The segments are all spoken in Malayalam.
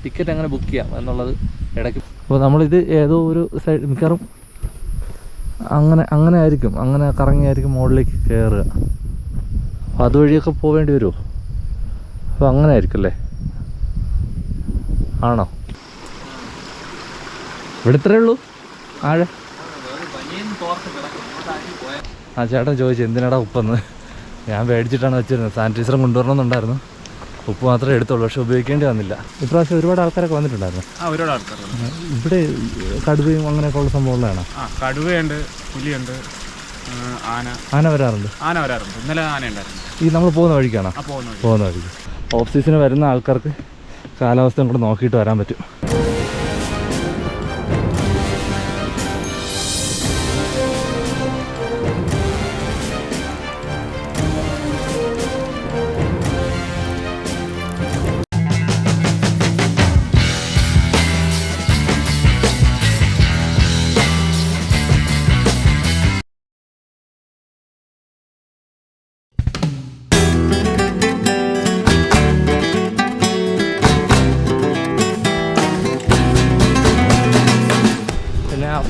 ടിക്കറ്റ് എങ്ങനെ ബുക്ക് ചെയ്യാം എന്നുള്ളത് ഇടയ്ക്ക്. അപ്പോൾ നമ്മളിത് ഏതോ ഒരു സൈഡ് മിക്കവാറും അങ്ങനെ ആയിരിക്കും, അങ്ങനെ കറങ്ങിയായിരിക്കും മുകളിലേക്ക് കയറുക. അപ്പോൾ അതുവഴിയൊക്കെ പോവേണ്ടി വരുമോ? അപ്പോൾ അങ്ങനെ ആയിരിക്കും അല്ലേ? ആണോ? ഇവിടെ ഇത്രയേ ഉള്ളൂ ആഴ? ആ ചേട്ടൻ ചോദിച്ചു എന്തിനാടാ ഉപ്പെന്ന്. ഞാൻ മേടിച്ചിട്ടാണ് വെച്ചിരുന്നത്. സാനിറ്റൈസറും കൊണ്ടുവരണമെന്നുണ്ടായിരുന്നു. ഉപ്പ് മാത്രമേ എടുത്തുള്ളൂ, പക്ഷെ ഉപയോഗിക്കേണ്ടി വന്നില്ല. ഇപ്രാവശ്യം ഒരുപാട് ആൾക്കാരൊക്കെ വന്നിട്ടുണ്ടായിരുന്നു. ഒരുപാട് ആൾക്കാർ ഇവിടെ കടുവയും അങ്ങനെയൊക്കെ ഉള്ള സംഭവങ്ങളാണ്. കടുവയുണ്ട്, പുലിയുണ്ട്, ആന വരാറുണ്ട്. ഇന്നലെ ആന ഉണ്ടായിരുന്നു. ഈ നമ്മൾ പോകുന്ന വഴിക്കാണോ? പോകുന്ന വഴിക്ക്. ഓഫ് സീസണിന് വരുന്ന ആൾക്കാർക്ക് കാലാവസ്ഥയും കൂടെ നോക്കിയിട്ട് വരാൻ പറ്റും.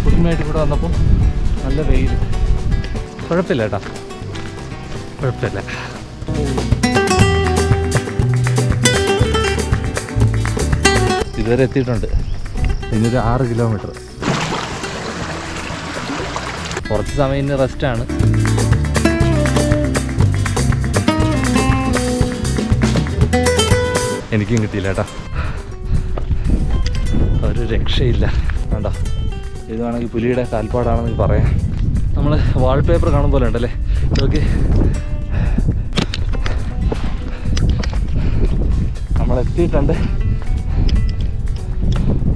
പുതുമയായിട്ട് ഇവിടെ വന്നപ്പോൾ നല്ല വെയിൽ. കുഴപ്പമില്ല കേട്ടോ, കുഴപ്പമില്ല. ഇതുവരെ എത്തിയിട്ടുണ്ട്. ഇനിയൊരു 6 കിലോമീറ്റർ. കുറച്ച് സമയം ഇനി റെസ്റ്റാണ്. എനിക്കും കിട്ടിയില്ല കേട്ടോ, ഒരു രക്ഷയില്ല. വേണ്ട, ഇതാണെങ്കിൽ പുലിയുടെ കാൽപ്പാടാണെന്ന് പറയാം. നമ്മൾ വാൾപേപ്പർ കാണും പോലെ ഉണ്ടല്ലേ. ഓക്കെ, നമ്മളെത്തിയിട്ടുണ്ട്.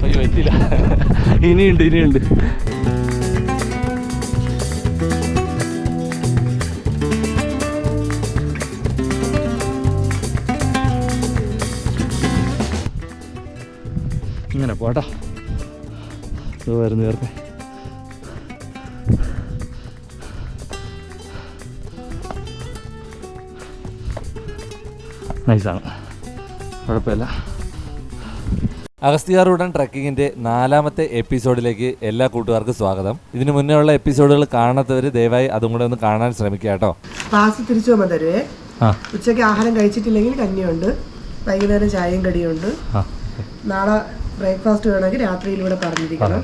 അയ്യോ എത്തിയില്ല, ഇനിയുണ്ട്. ഇങ്ങനെ പോട്ടാ, വരുന്നു ചേർക്കെ. നൈസാണ്, കുഴപ്പമില്ല. അഗസ്ത്യാർകൂടം ട്രക്കിങ്ങിൻ്റെ 4ാമത്തെ എപ്പിസോഡിലേക്ക് എല്ലാ കൂട്ടുകാർക്കും സ്വാഗതം. ഇതിന് മുന്നേ ഉള്ള എപ്പിസോഡുകൾ കാണാത്തവർ ദയവായി അതും കൂടെ ഒന്ന് കാണാൻ ശ്രമിക്കുക കേട്ടോ. ക്ലാസ് തിരിച്ചു പോകുമ്പോൾ തരുവേ. ഉച്ചയ്ക്ക് ആഹാരം കഴിച്ചിട്ടില്ലെങ്കിൽ കഞ്ഞിയുണ്ട്, വൈകുന്നേരം ചായയും കടിയുണ്ട്. നാളെ ബ്രേക്ക്ഫാസ്റ്റ് വേണമെങ്കിൽ രാത്രിയിലൂടെ പറഞ്ഞിരിക്കണം.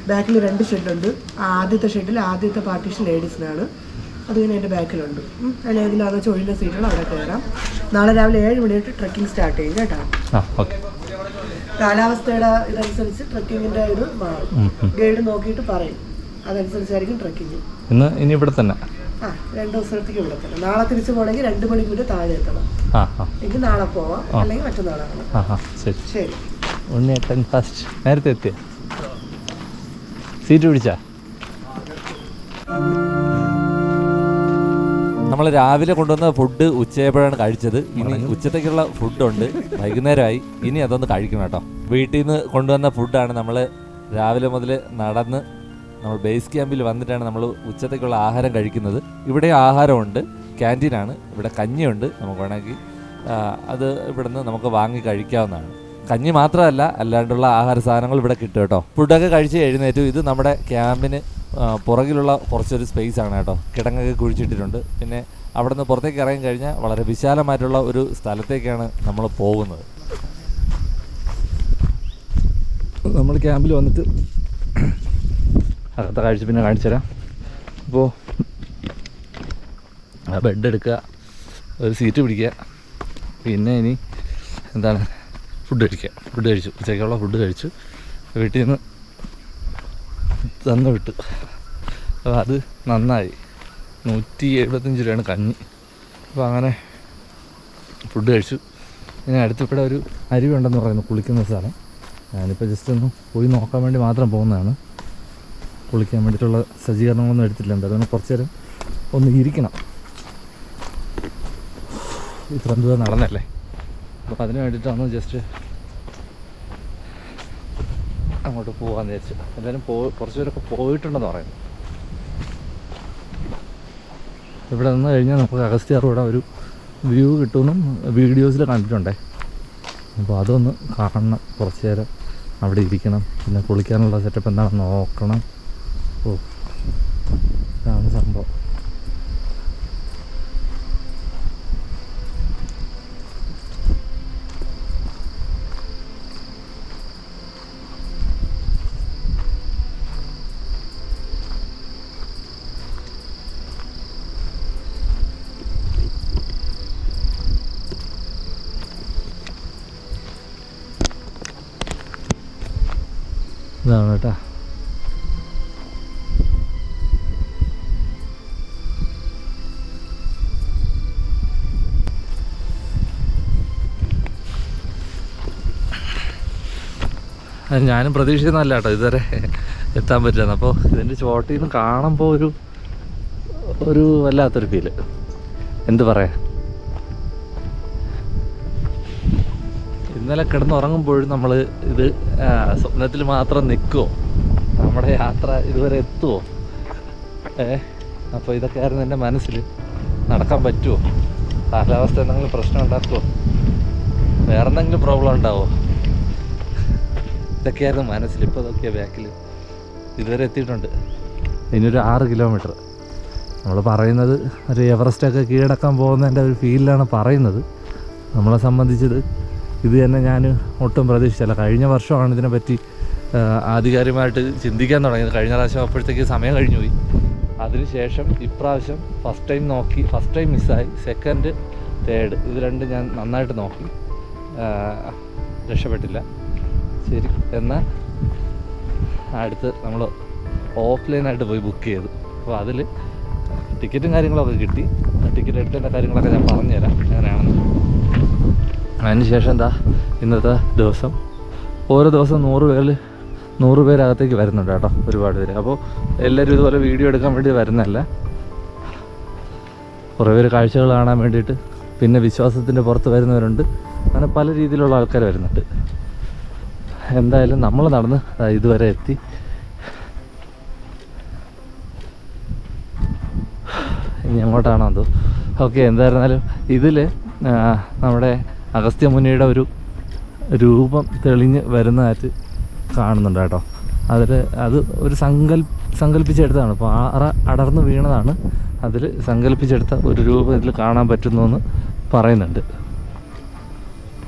ബാക്കിൽ 2 ഷെഡുണ്ട്. ആദ്യത്തെ ഷെഡിൽ ആദ്യത്തെ പാർട്ടീഷൻ ലേഡീസിനാണ്, അത് പിന്നെ എൻ്റെ ബാക്കിലുണ്ട്. അതിൽ ഏതിലാണോ ചൊഴിഞ്ഞ സീറ്റുകൾ അവിടെ കയറാം. നാളെ രാവിലെ 7 മണി തൊട്ട് ട്രക്കിംഗ് സ്റ്റാർട്ട് ചെയ്യും കേട്ടോ. കാലാവസ്ഥയുടെ ഇതനുസരിച്ച് ട്രക്കിങ്ങിൻ്റെ ഇത് മാറും. ഗൈഡ് നോക്കിയിട്ട് പറയും, അതനുസരിച്ചായിരിക്കും ട്രക്കിങ്. ഇനി ഇവിടെ തന്നെ 2 ദിവസത്തേക്ക് ഇവിടെ തന്നെ. നാളെ തിരിച്ചു പോകണമെങ്കിൽ 2 മണിക്കൂർ താഴെ എത്തണം. എങ്കിൽ നാളെ പോവാം, അല്ലെങ്കിൽ മറ്റന്നാളാണ്. ശരി. ഉണ്ണിയേട്ടൻ ഫസ്റ്റ്. നേരത്തെ എത്തിയ സീറ്റ് പിടിച്ചാ? നമ്മൾ രാവിലെ കൊണ്ടുവന്ന ഫുഡ് ഉച്ചയായപ്പോഴാണ് കഴിച്ചത്. ഇനി ഉച്ചത്തേക്കുള്ള ഫുഡുണ്ട്, വൈകുന്നേരമായി. ഇനി അതൊന്ന് കഴിക്കണം കേട്ടോ. വീട്ടിൽ നിന്ന് കൊണ്ടുവന്ന ഫുഡാണ്. നമ്മൾ രാവിലെ മുതൽ നടന്ന് നമ്മൾ ബേസ് ക്യാമ്പിൽ വന്നിട്ടാണ് നമ്മൾ ഉച്ചത്തേക്കുള്ള ആഹാരം കഴിക്കുന്നത്. ഇവിടെ ആഹാരമുണ്ട്, ക്യാൻറ്റീനാണ്. ഇവിടെ കഞ്ഞിയുണ്ട്, നമുക്ക് വേണമെങ്കിൽ അത് ഇവിടുന്ന് നമുക്ക് വാങ്ങി കഴിക്കാവുന്നതാണ്. കഞ്ഞി മാത്രമല്ല, അല്ലാണ്ടുള്ള ആഹാര സാധനങ്ങൾ ഇവിടെ കിട്ടും കേട്ടോ. ഫുഡൊക്കെ കഴിച്ച് എഴുന്നേറ്റു. ഇത് നമ്മുടെ ക്യാമ്പിന് പുറകിലുള്ള കുറച്ചൊരു സ്പേസ് ആണ് കേട്ടോ. കിടങ്ങൊക്കെ കുഴിച്ചിട്ടിട്ടുണ്ട്. പിന്നെ അവിടെ നിന്ന് പുറത്തേക്ക് ഇറങ്ങി കഴിഞ്ഞാൽ വളരെ വിശാലമായിട്ടുള്ള ഒരു സ്ഥലത്തേക്കാണ് നമ്മൾ പോകുന്നത്. നമ്മൾ ക്യാമ്പിൽ വന്നിട്ട് അകത്തെ കാഴ്ച പിന്നെ കാണിച്ചു തരാം. അപ്പോൾ ബെഡ് എടുക്കുക, ഒരു സീറ്റ് പിടിക്കുക, പിന്നെ ഇനി എന്താണ് ഫുഡ് കഴിച്ചു. ഉച്ചയ്ക്കുള്ള ഫുഡ് കഴിച്ചു. വീട്ടിൽ നിന്ന് തന്നു വിട്ടു. അപ്പോൾ അത് നന്നായി. 175 രൂപയാണ് കഞ്ഞി. അപ്പോൾ അങ്ങനെ ഫുഡ് കഴിച്ചു. ഇനി അടുത്തിവിടെ ഒരു അരുവി ഉണ്ടെന്ന് പറയുന്നു, കുളിക്കുന്ന സ്ഥലം. ഞാനിപ്പോൾ ജസ്റ്റ് ഒന്ന് പോയി നോക്കാൻ വേണ്ടി മാത്രം പോകുന്നതാണ്. കുളിക്കാൻ വേണ്ടിയിട്ടുള്ള സജ്ജീകരണങ്ങളൊന്നും എടുത്തിട്ടുണ്ട്. അതുകൊണ്ട് കുറച്ച് നേരം ഒന്ന് ഇരിക്കണം. ഇത്രയും ദൂരം നടന്നല്ലേ. അപ്പോൾ അതിന് വേണ്ടിയിട്ടാണ് ജസ്റ്റ് അങ്ങോട്ട് പോകാമെന്ന് വിചാരിച്ചു. എല്ലാവരും കുറച്ച് പേരൊക്കെ പോയിട്ടുണ്ടെന്ന് പറയുന്നു. ഇവിടെ നിന്ന് കഴിഞ്ഞാൽ നമുക്ക് അഗസ്ത്യാർകൂടം ഒരു വ്യൂ കിട്ടുമെന്നും വീഡിയോസിൽ കണ്ടിട്ടുണ്ടേ. അപ്പോൾ അതൊന്ന് കാണണം, കുറച്ച് നേരം അവിടെ ഇരിക്കണം, പിന്നെ കുളിക്കാനുള്ള സെറ്റപ്പ് എന്താണെന്ന് നോക്കണം. ഓ, ഇതാണ് സംഭവം. ഇതാണ് കേട്ടോ. ഞാനും പ്രതീക്ഷിക്കുന്നതല്ല കേട്ടോ ഇതുവരെ എത്താൻ പറ്റുന്നത്. അപ്പോൾ ഇതിൻ്റെ ചോട്ടിൽ നിന്ന് കാണുമ്പോൾ ഒരു വല്ലാത്തൊരു ഫീല്, എന്ത് പറയാ. ഇന്നലെ കിടന്നുറങ്ങുമ്പോഴും നമ്മൾ ഇത് സ്വപ്നത്തിൽ മാത്രം നിൽക്കുമോ, നമ്മുടെ യാത്ര ഇതുവരെ എത്തുമോ? അപ്പോൾ ഇതൊക്കെ ആയിരുന്നു എൻ്റെ മനസ്സിൽ. നടക്കാൻ പറ്റുമോ? കാലാവസ്ഥ എന്തെങ്കിലും പ്രശ്നം ഉണ്ടാക്കുമോ? വേറെ എന്തെങ്കിലും പ്രോബ്ലം ഉണ്ടാവുമോ? ഇതൊക്കെയായിരുന്നു മനസ്സിൽ. ഇപ്പോൾ ഇതൊക്കെയാണ് ബാക്കിൽ. ഇതുവരെ എത്തിയിട്ടുണ്ട്. ഇനിയൊരു 6 കിലോമീറ്റർ. നമ്മൾ പറയുന്നത് ഒരു എവറസ്റ്റൊക്കെ കീഴടക്കാൻ പോകുന്നതിൻ്റെ ഒരു ഫീലിലാണ് പറയുന്നത്. നമ്മളെ സംബന്ധിച്ചത് ഇത് തന്നെ ഞാൻ ഒട്ടും പ്രതീക്ഷിച്ചല്ല. കഴിഞ്ഞ വർഷമാണ് ഇതിനെപ്പറ്റി ആധികാരികമായിട്ട് ചിന്തിക്കാൻ തുടങ്ങിയത്. കഴിഞ്ഞ പ്രാവശ്യം അപ്പോഴത്തേക്ക് സമയം കഴിഞ്ഞു പോയി. അതിനുശേഷം ഇപ്രാവശ്യം ഫസ്റ്റ് ടൈം നോക്കി, ഫസ്റ്റ് ടൈം മിസ്സായി, സെക്കൻഡ്, തേർഡ് ഇത് രണ്ടും ഞാൻ നന്നായിട്ട് നോക്കി, രക്ഷപ്പെട്ടില്ല. ശരി, എന്നാൽ അടുത്ത് നമ്മൾ ഓഫ്ലൈനായിട്ട് പോയി ബുക്ക് ചെയ്തു. അപ്പോൾ അതിൽ ടിക്കറ്റും കാര്യങ്ങളൊക്കെ കിട്ടി. ടിക്കറ്റ് എടുക്കേണ്ട കാര്യങ്ങളൊക്കെ ഞാൻ പറഞ്ഞുതരാം എങ്ങനെയാണെന്ന്. അതിനുശേഷം എന്താ ഇന്നത്തെ ദിവസം ഓരോ ദിവസം 100 പേരകത്തേക്ക് വരുന്നുണ്ട് കേട്ടോ, ഒരുപാട് പേര്. അപ്പോൾ എല്ലാവരും ഇതുപോലെ വീഡിയോ എടുക്കാൻ വേണ്ടി വരുന്നതല്ല, കുറേ പേര് കാഴ്ചകൾ കാണാൻ വേണ്ടിയിട്ട്, പിന്നെ വിശ്വാസത്തിൻ്റെ പുറത്ത് വരുന്നവരുണ്ട്, അങ്ങനെ പല രീതിയിലുള്ള ആൾക്കാർ വരുന്നുണ്ട്. എന്തായാലും നമ്മൾ നടന്ന് ഇതുവരെ എത്തി. ഇനി എങ്ങോട്ടാണോ എന്തോ. ഓക്കെ, എന്തായിരുന്നാലും ഇതിൽ നമ്മുടെ അഗസ്ത്യ മുനിയുടെ ഒരു രൂപം തെളിഞ്ഞ് വരുന്നതായിട്ട് കാണുന്നുണ്ട് കേട്ടോ. അത് ഒരു സങ്കല്പിച്ചെടുത്തതാണ്. ഇപ്പോൾ അടർന്ന് വീണതാണ്. അതിൽ സങ്കല്പിച്ചെടുത്ത ഒരു രൂപം ഇതിൽ കാണാൻ പറ്റുന്നു എന്ന് പറയുന്നുണ്ട്.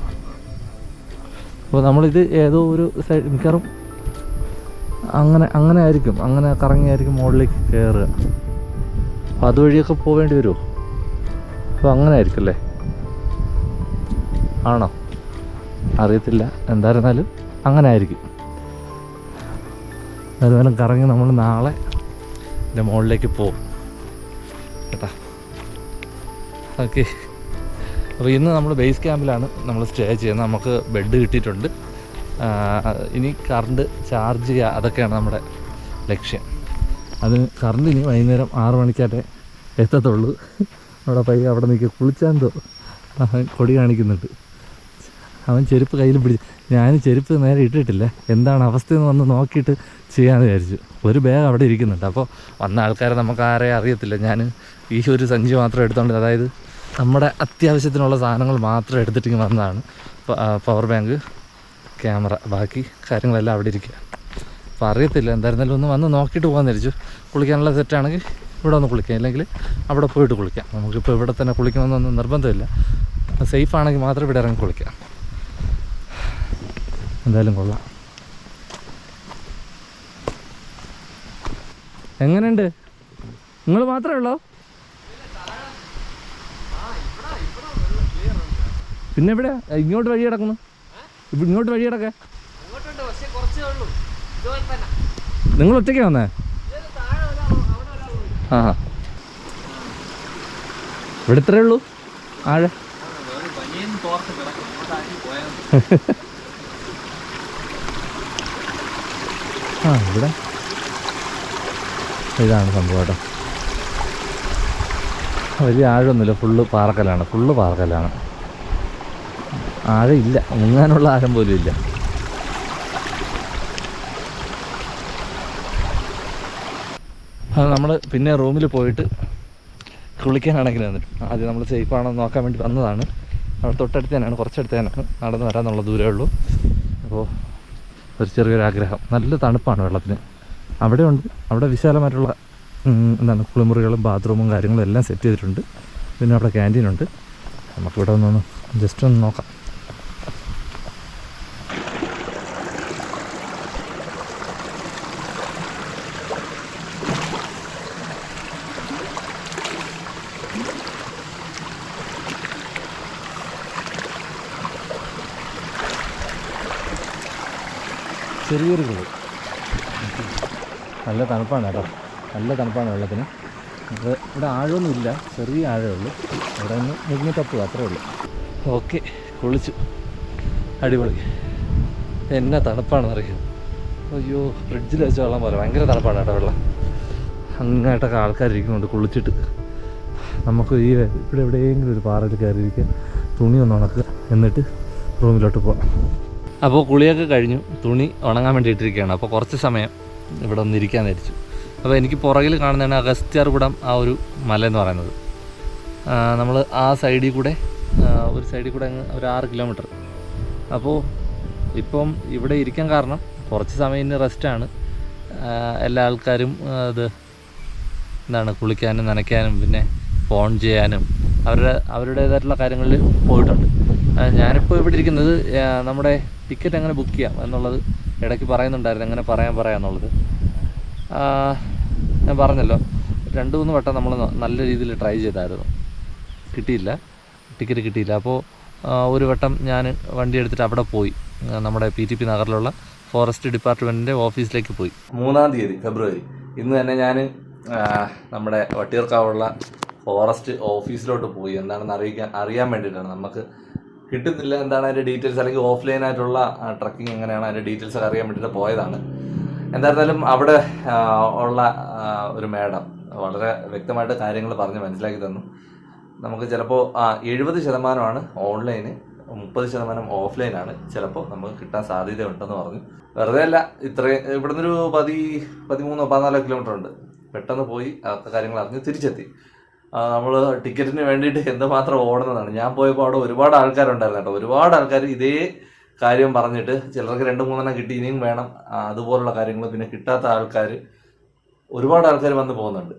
അപ്പോൾ നമ്മളിത് ഏതോ ഒരു സൈഡ് മിക്കവാറും അങ്ങനെ ആയിരിക്കും, അങ്ങനെ കറങ്ങിയായിരിക്കും മുകളിലേക്ക് കയറുക. അപ്പോൾ അതുവഴിയൊക്കെ പോവേണ്ടി വരുമോ? അപ്പോൾ അങ്ങനെ ആയിരിക്കും അല്ലേ? ആണോ? അറിയത്തില്ല. എന്തായിരുന്നാലും അങ്ങനെ ആയിരിക്കും. അതുപോലെ കറങ്ങി നമ്മൾ നാളെ ഇതിൻ്റെ മുകളിലേക്ക് പോകും കേട്ടോ. ഓക്കെ, അപ്പോൾ ഇന്ന് നമ്മൾ ബേസ് ക്യാമ്പിലാണ് നമ്മൾ സ്റ്റേ ചെയ്യുന്നത്. നമുക്ക് ബെഡ് കിട്ടിയിട്ടുണ്ട്. ഇനി കറണ്ട് ചാർജ് ചെയ്യുക, അതൊക്കെയാണ് നമ്മുടെ ലക്ഷ്യം. അതിന് കറണ്ട് ഇനി വൈകുന്നേരം 6 മണിക്കാട്ടേ എത്തത്തുള്ളൂ. അവിടെ നിൽക്കുക, കുളിച്ചാന്തോ കൊടി കാണിക്കുന്നുണ്ട്. അവൻ ചെരുപ്പ് കയ്യിൽ പിടിച്ച്, ഞാൻ ചെരുപ്പ് നേരെ ഇട്ടിട്ടില്ല, എന്താണ് അവസ്ഥയെന്ന് വന്ന് നോക്കിയിട്ട് ചെയ്യാമെന്ന് വിചാരിച്ചു. ഒരു ബാഗ് അവിടെ ഇരിക്കുന്നുണ്ട്. അപ്പോൾ വന്ന ആൾക്കാരെ നമുക്ക് ആരെയും അറിയത്തില്ല. ഞാൻ ഈ ഒരു സഞ്ചി മാത്രം എടുത്തോണ്ട്, അതായത് നമ്മുടെ അത്യാവശ്യത്തിനുള്ള സാധനങ്ങൾ മാത്രം എടുത്തിട്ട് വന്നതാണ്. പവർ ബാങ്ക്, ക്യാമറ, ബാക്കി കാര്യങ്ങളെല്ലാം അവിടെ ഇരിക്കുക. അപ്പോൾ അറിയത്തില്ല. എന്തായിരുന്നാലും ഒന്ന് വന്ന് നോക്കിയിട്ട് പോകാൻ വിചാരിച്ചു. കുളിക്കാനുള്ള സെറ്റാണെങ്കിൽ ഇവിടെ ഒന്ന് കുളിക്കാം, ഇല്ലെങ്കിൽ അവിടെ പോയിട്ട് കുളിക്കാം. നമുക്കിപ്പോൾ ഇവിടെ തന്നെ കുളിക്കണമെന്നൊന്നും നിർബന്ധമില്ല. സേഫ് ആണെങ്കിൽ മാത്രം ഇവിടെ ഇറങ്ങി കുളിക്കാം. എന്തായാലും കൊള്ളാം. എങ്ങനെയുണ്ട്? നിങ്ങൾ മാത്രമേ ഉള്ളോ? പിന്നെ എവിടെ ഇങ്ങോട്ട് വഴി കിടക്കുന്നു? ഇങ്ങോട്ട് വഴി കിടക്കേ? നിങ്ങൾ ഒറ്റയ്ക്ക് വന്നേ? ആ, ഇവിടെ ഇത്രേ ഉള്ളൂ ആഴ. ആ, ഇവിടെ ഇതാണ് സംഭവം കേട്ടോ. വലിയ ആഴമൊന്നുമില്ല, ഫുള്ള് പാറക്കല്ലാണ്. ആഴമില്ല, മുങ്ങാനുള്ള ആഴം പോലും ഇല്ല. അത് നമ്മൾ പിന്നെ റൂമിൽ പോയിട്ട് കുളിക്കാനാണെങ്കിൽ വന്നിട്ട് ആദ്യം നമ്മൾ സേഫാണോ നോക്കാൻ വേണ്ടി വന്നതാണ്. അവിടെ തൊട്ടടുത്ത് തന്നെയാണ്, കുറച്ചടുത്ത് തന്നെയാണ്, നടന്ന് വരാമെന്നുള്ള ദൂരമേ ഉള്ളൂ. അപ്പോൾ ഒരു ചെറിയൊരാഗ്രഹം. നല്ല തണുപ്പാണ് വെള്ളത്തിന്. അവിടെ വിശാലമായിട്ടുള്ള കുളിമുറികളും ബാത്റൂമും കാര്യങ്ങളും എല്ലാം സെറ്റ് ചെയ്തിട്ടുണ്ട്. പിന്നെ അവിടെ ക്യാൻറ്റീനുണ്ട്. നമുക്കിവിടെ ഒന്ന് ജസ്റ്റ് ഒന്ന് നോക്കാം. ചെറിയൊരു കുളി, നല്ല തണുപ്പാണ് കേട്ടോ, നല്ല തണുപ്പാണ് വെള്ളത്തിന്. ഇവിടെ ആഴമൊന്നുമില്ല, ചെറിയ ആഴമേ ഉള്ളൂ. ഇവിടെ ഒന്ന് മുങ്ങി തപ്പുക, അത്രേ ഉള്ളൂ. ഓക്കെ, കുളിച്ചു, അടിപൊളി. എന്നാ തണുപ്പാണെന്ന് അറിയാം. അയ്യോ, ഫ്രിഡ്ജിൽ വെച്ച വെള്ളം പോലെ ഭയങ്കര തണുപ്പാണ് കേട്ടോ വെള്ളം. അങ്ങായിട്ടൊക്കെ ആൾക്കാരിരിക്കുന്നുണ്ട് കുളിച്ചിട്ട്. നമുക്ക് ഇവിടെ എവിടെയെങ്കിലും ഒരു പാറയിൽ കയറിയിരിക്കുക, തുണി ഒന്ന് ഉണക്കുക, എന്നിട്ട് റൂമിലോട്ട് പോകാം. അപ്പോൾ കുളിയൊക്കെ കഴിഞ്ഞു, തുണി ഉണങ്ങാൻ വേണ്ടി ഇട്ടിരിക്കുകയാണ്. അപ്പോൾ കുറച്ച് സമയം ഇവിടെ ഒന്ന് ഇരിക്കാൻ ധരിച്ചു. അപ്പോൾ എനിക്ക് പുറകിൽ കാണുന്നതാണ് അഗസ്ത്യാർകൂടം, ആ ഒരു മല എന്ന് പറയുന്നത്. നമ്മൾ ആ സൈഡിൽ കൂടെ ഒരു സൈഡിൽ കൂടെ അങ്ങ് ഒരു 6 കിലോമീറ്റർ. അപ്പോൾ ഇപ്പം ഇവിടെ ഇരിക്കാൻ കാരണം കുറച്ച് സമയം ഇനി റെസ്റ്റാണ്. എല്ലാ ആൾക്കാരും കുളിക്കാനും നനയ്ക്കാനും പിന്നെ ഫോൺ ചെയ്യാനും അവരുടേതായിട്ടുള്ള കാര്യങ്ങളിൽ പോയിട്ടുണ്ട്. ഞാനിപ്പോൾ ഇവിടെ ഇരിക്കുന്നത് നമ്മുടെ ടിക്കറ്റ് എങ്ങനെ ബുക്ക് ചെയ്യാം എന്നുള്ളത് ഇടയ്ക്ക് പറയുന്നുണ്ടായിരുന്നു, എങ്ങനെ പറയാമെന്നുള്ളത്. ഞാൻ പറഞ്ഞല്ലോ, 2-3 വട്ടം നമ്മൾ നല്ല രീതിയിൽ ട്രൈ ചെയ്തായിരുന്നു, ടിക്കറ്റ് കിട്ടിയില്ല. അപ്പോൾ ഒരു വട്ടം ഞാൻ വണ്ടി എടുത്തിട്ട് അവിടെ പോയി, നമ്മുടെ PTP നഗറിലുള്ള ഫോറസ്റ്റ് ഡിപ്പാർട്ട്മെൻറ്റിൻ്റെ ഓഫീസിലേക്ക് പോയി. 3-ാം തീയതി ഫെബ്രുവരി. ഇന്ന് തന്നെ ഞാൻ നമ്മുടെ വട്ടിയൂർക്കാവുള്ള ഫോറസ്റ്റ് ഓഫീസിലോട്ട് പോയി. എന്താണെന്ന് അറിയാൻ വേണ്ടിയിട്ടാണ്. നമുക്ക് കിട്ടുന്നില്ല എന്താണ് അതിൻ്റെ ഡീറ്റെയിൽസ്, അല്ലെങ്കിൽ ഓഫ്ലൈൻ ആയിട്ടുള്ള ട്രക്കിംഗ് എങ്ങനെയാണ് അതിൻ്റെ ഡീറ്റെയിൽസ് ഒക്കെ അറിയാൻ വേണ്ടിയിട്ട് പോയതാണ്. എന്തായിരുന്നാലും അവിടെ ഉള്ള ഒരു മാഡം വളരെ വ്യക്തമായിട്ട് കാര്യങ്ങൾ പറഞ്ഞ് മനസ്സിലാക്കി തന്നു. നമുക്ക് ചിലപ്പോൾ 70% ഓൺലൈന്, 30% ഓഫ്ലൈനാണ് ചിലപ്പോൾ നമുക്ക് കിട്ടാൻ സാധ്യതയുണ്ടെന്ന് പറഞ്ഞു. വെറുതെ അല്ല, ഇവിടെ നിന്നൊരു 13-14 കിലോമീറ്റർ ഉണ്ട്. പെട്ടെന്ന് പോയി അതൊക്കെ കാര്യങ്ങൾ അറിഞ്ഞ് തിരിച്ചെത്തി. നമ്മൾ ടിക്കറ്റിന് വേണ്ടിയിട്ട് എന്തുമാത്രം ഓടുന്നതാണ്. ഞാൻ പോയപ്പോൾ അവിടെ ഒരുപാട് ആൾക്കാരുണ്ടായിരുന്നു കേട്ടോ. ഒരുപാട് ആൾക്കാർ ഇതേ കാര്യം പറഞ്ഞിട്ട്, ചിലർക്ക് 2-3 കിട്ടി, ഇനിയും വേണം, അതുപോലുള്ള കാര്യങ്ങൾ. പിന്നെ കിട്ടാത്ത ഒരുപാട് ആൾക്കാർ വന്ന് പോകുന്നുണ്ട്.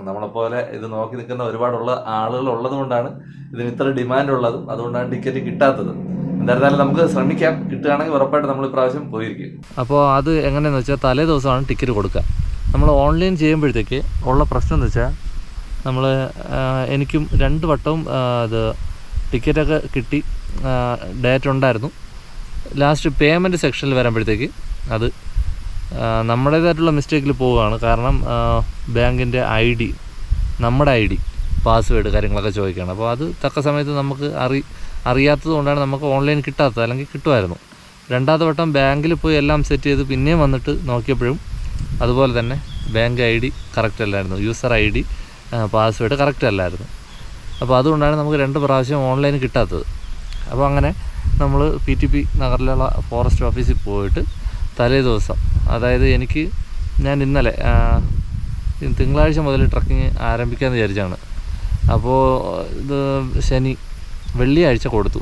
നമ്മളെപ്പോലെ ഇത് നോക്കി നിൽക്കുന്ന ഒരുപാടുള്ള ആളുകൾ ഉള്ളത് കൊണ്ടാണ് ഇതിന് ഇത്ര ഡിമാൻഡ് ഉള്ളതും, അതുകൊണ്ടാണ് ടിക്കറ്റ് കിട്ടാത്തത്. എന്തായിരുന്നാലും നമുക്ക് ശ്രമിക്കാം, കിട്ടുകയാണെങ്കിൽ ഉറപ്പായിട്ട് നമ്മൾ ഇപ്രാവശ്യം പോയിരിക്കും. അപ്പോൾ അത് എങ്ങനെയാണെന്ന് വെച്ചാൽ തലേ ദിവസമാണ് ടിക്കറ്റ് കൊടുക്കുക. നമ്മൾ ഓൺലൈൻ ചെയ്യുമ്പോഴത്തേക്ക് ഉള്ള പ്രശ്നം എന്ന് വെച്ചാൽ എനിക്കും 2 വട്ടവും ടിക്കറ്റൊക്കെ കിട്ടി, ഡേറ്റ് ഉണ്ടായിരുന്നു. ലാസ്റ്റ് പേയ്മെൻറ്റ് സെക്ഷനിൽ വരുമ്പോഴത്തേക്ക് അത് നമ്മുടേതായിട്ടുള്ള മിസ്റ്റേക്കിൽ പോവുകയാണ്. കാരണം ബാങ്കിൻ്റെ നമ്മുടെ ID പാസ്വേഡ് കാര്യങ്ങളൊക്കെ ചോദിക്കുകയാണ്. അപ്പോൾ അത് തക്ക സമയത്ത് നമുക്ക് അറിയാത്തത് കൊണ്ടാണ് നമുക്ക് ഓൺലൈൻ കിട്ടാത്തത്, അല്ലെങ്കിൽ കിട്ടുമായിരുന്നു. 2ാമത്തെ വട്ടം ബാങ്കിൽ പോയി എല്ലാം സെറ്റ് ചെയ്ത് പിന്നെയും വന്നിട്ട് നോക്കിയപ്പോഴും അതുപോലെ തന്നെ ബാങ്ക് ID കറക്റ്റ് അല്ലായിരുന്നു, യൂസർ ID പാസ്വേഡ് കറക്റ്റ് അല്ലായിരുന്നു. അപ്പോൾ അതുകൊണ്ടാണ് നമുക്ക് 2 പ്രാവശ്യം ഓൺലൈൻ കിട്ടാത്തത്. അപ്പോൾ അങ്ങനെ നമ്മൾ PTP നഗറിലുള്ള ഫോറസ്റ്റ് ഓഫീസിൽ പോയിട്ട് തലേ ദിവസം, അതായത് ഞാൻ ഇന്നലെ തിങ്കളാഴ്ച മുതൽ ട്രക്കിങ് ആരംഭിക്കാമെന്ന് വിചാരിച്ചാണ്. അപ്പോൾ ഇത് വെള്ളിയാഴ്ച കൊടുത്തു.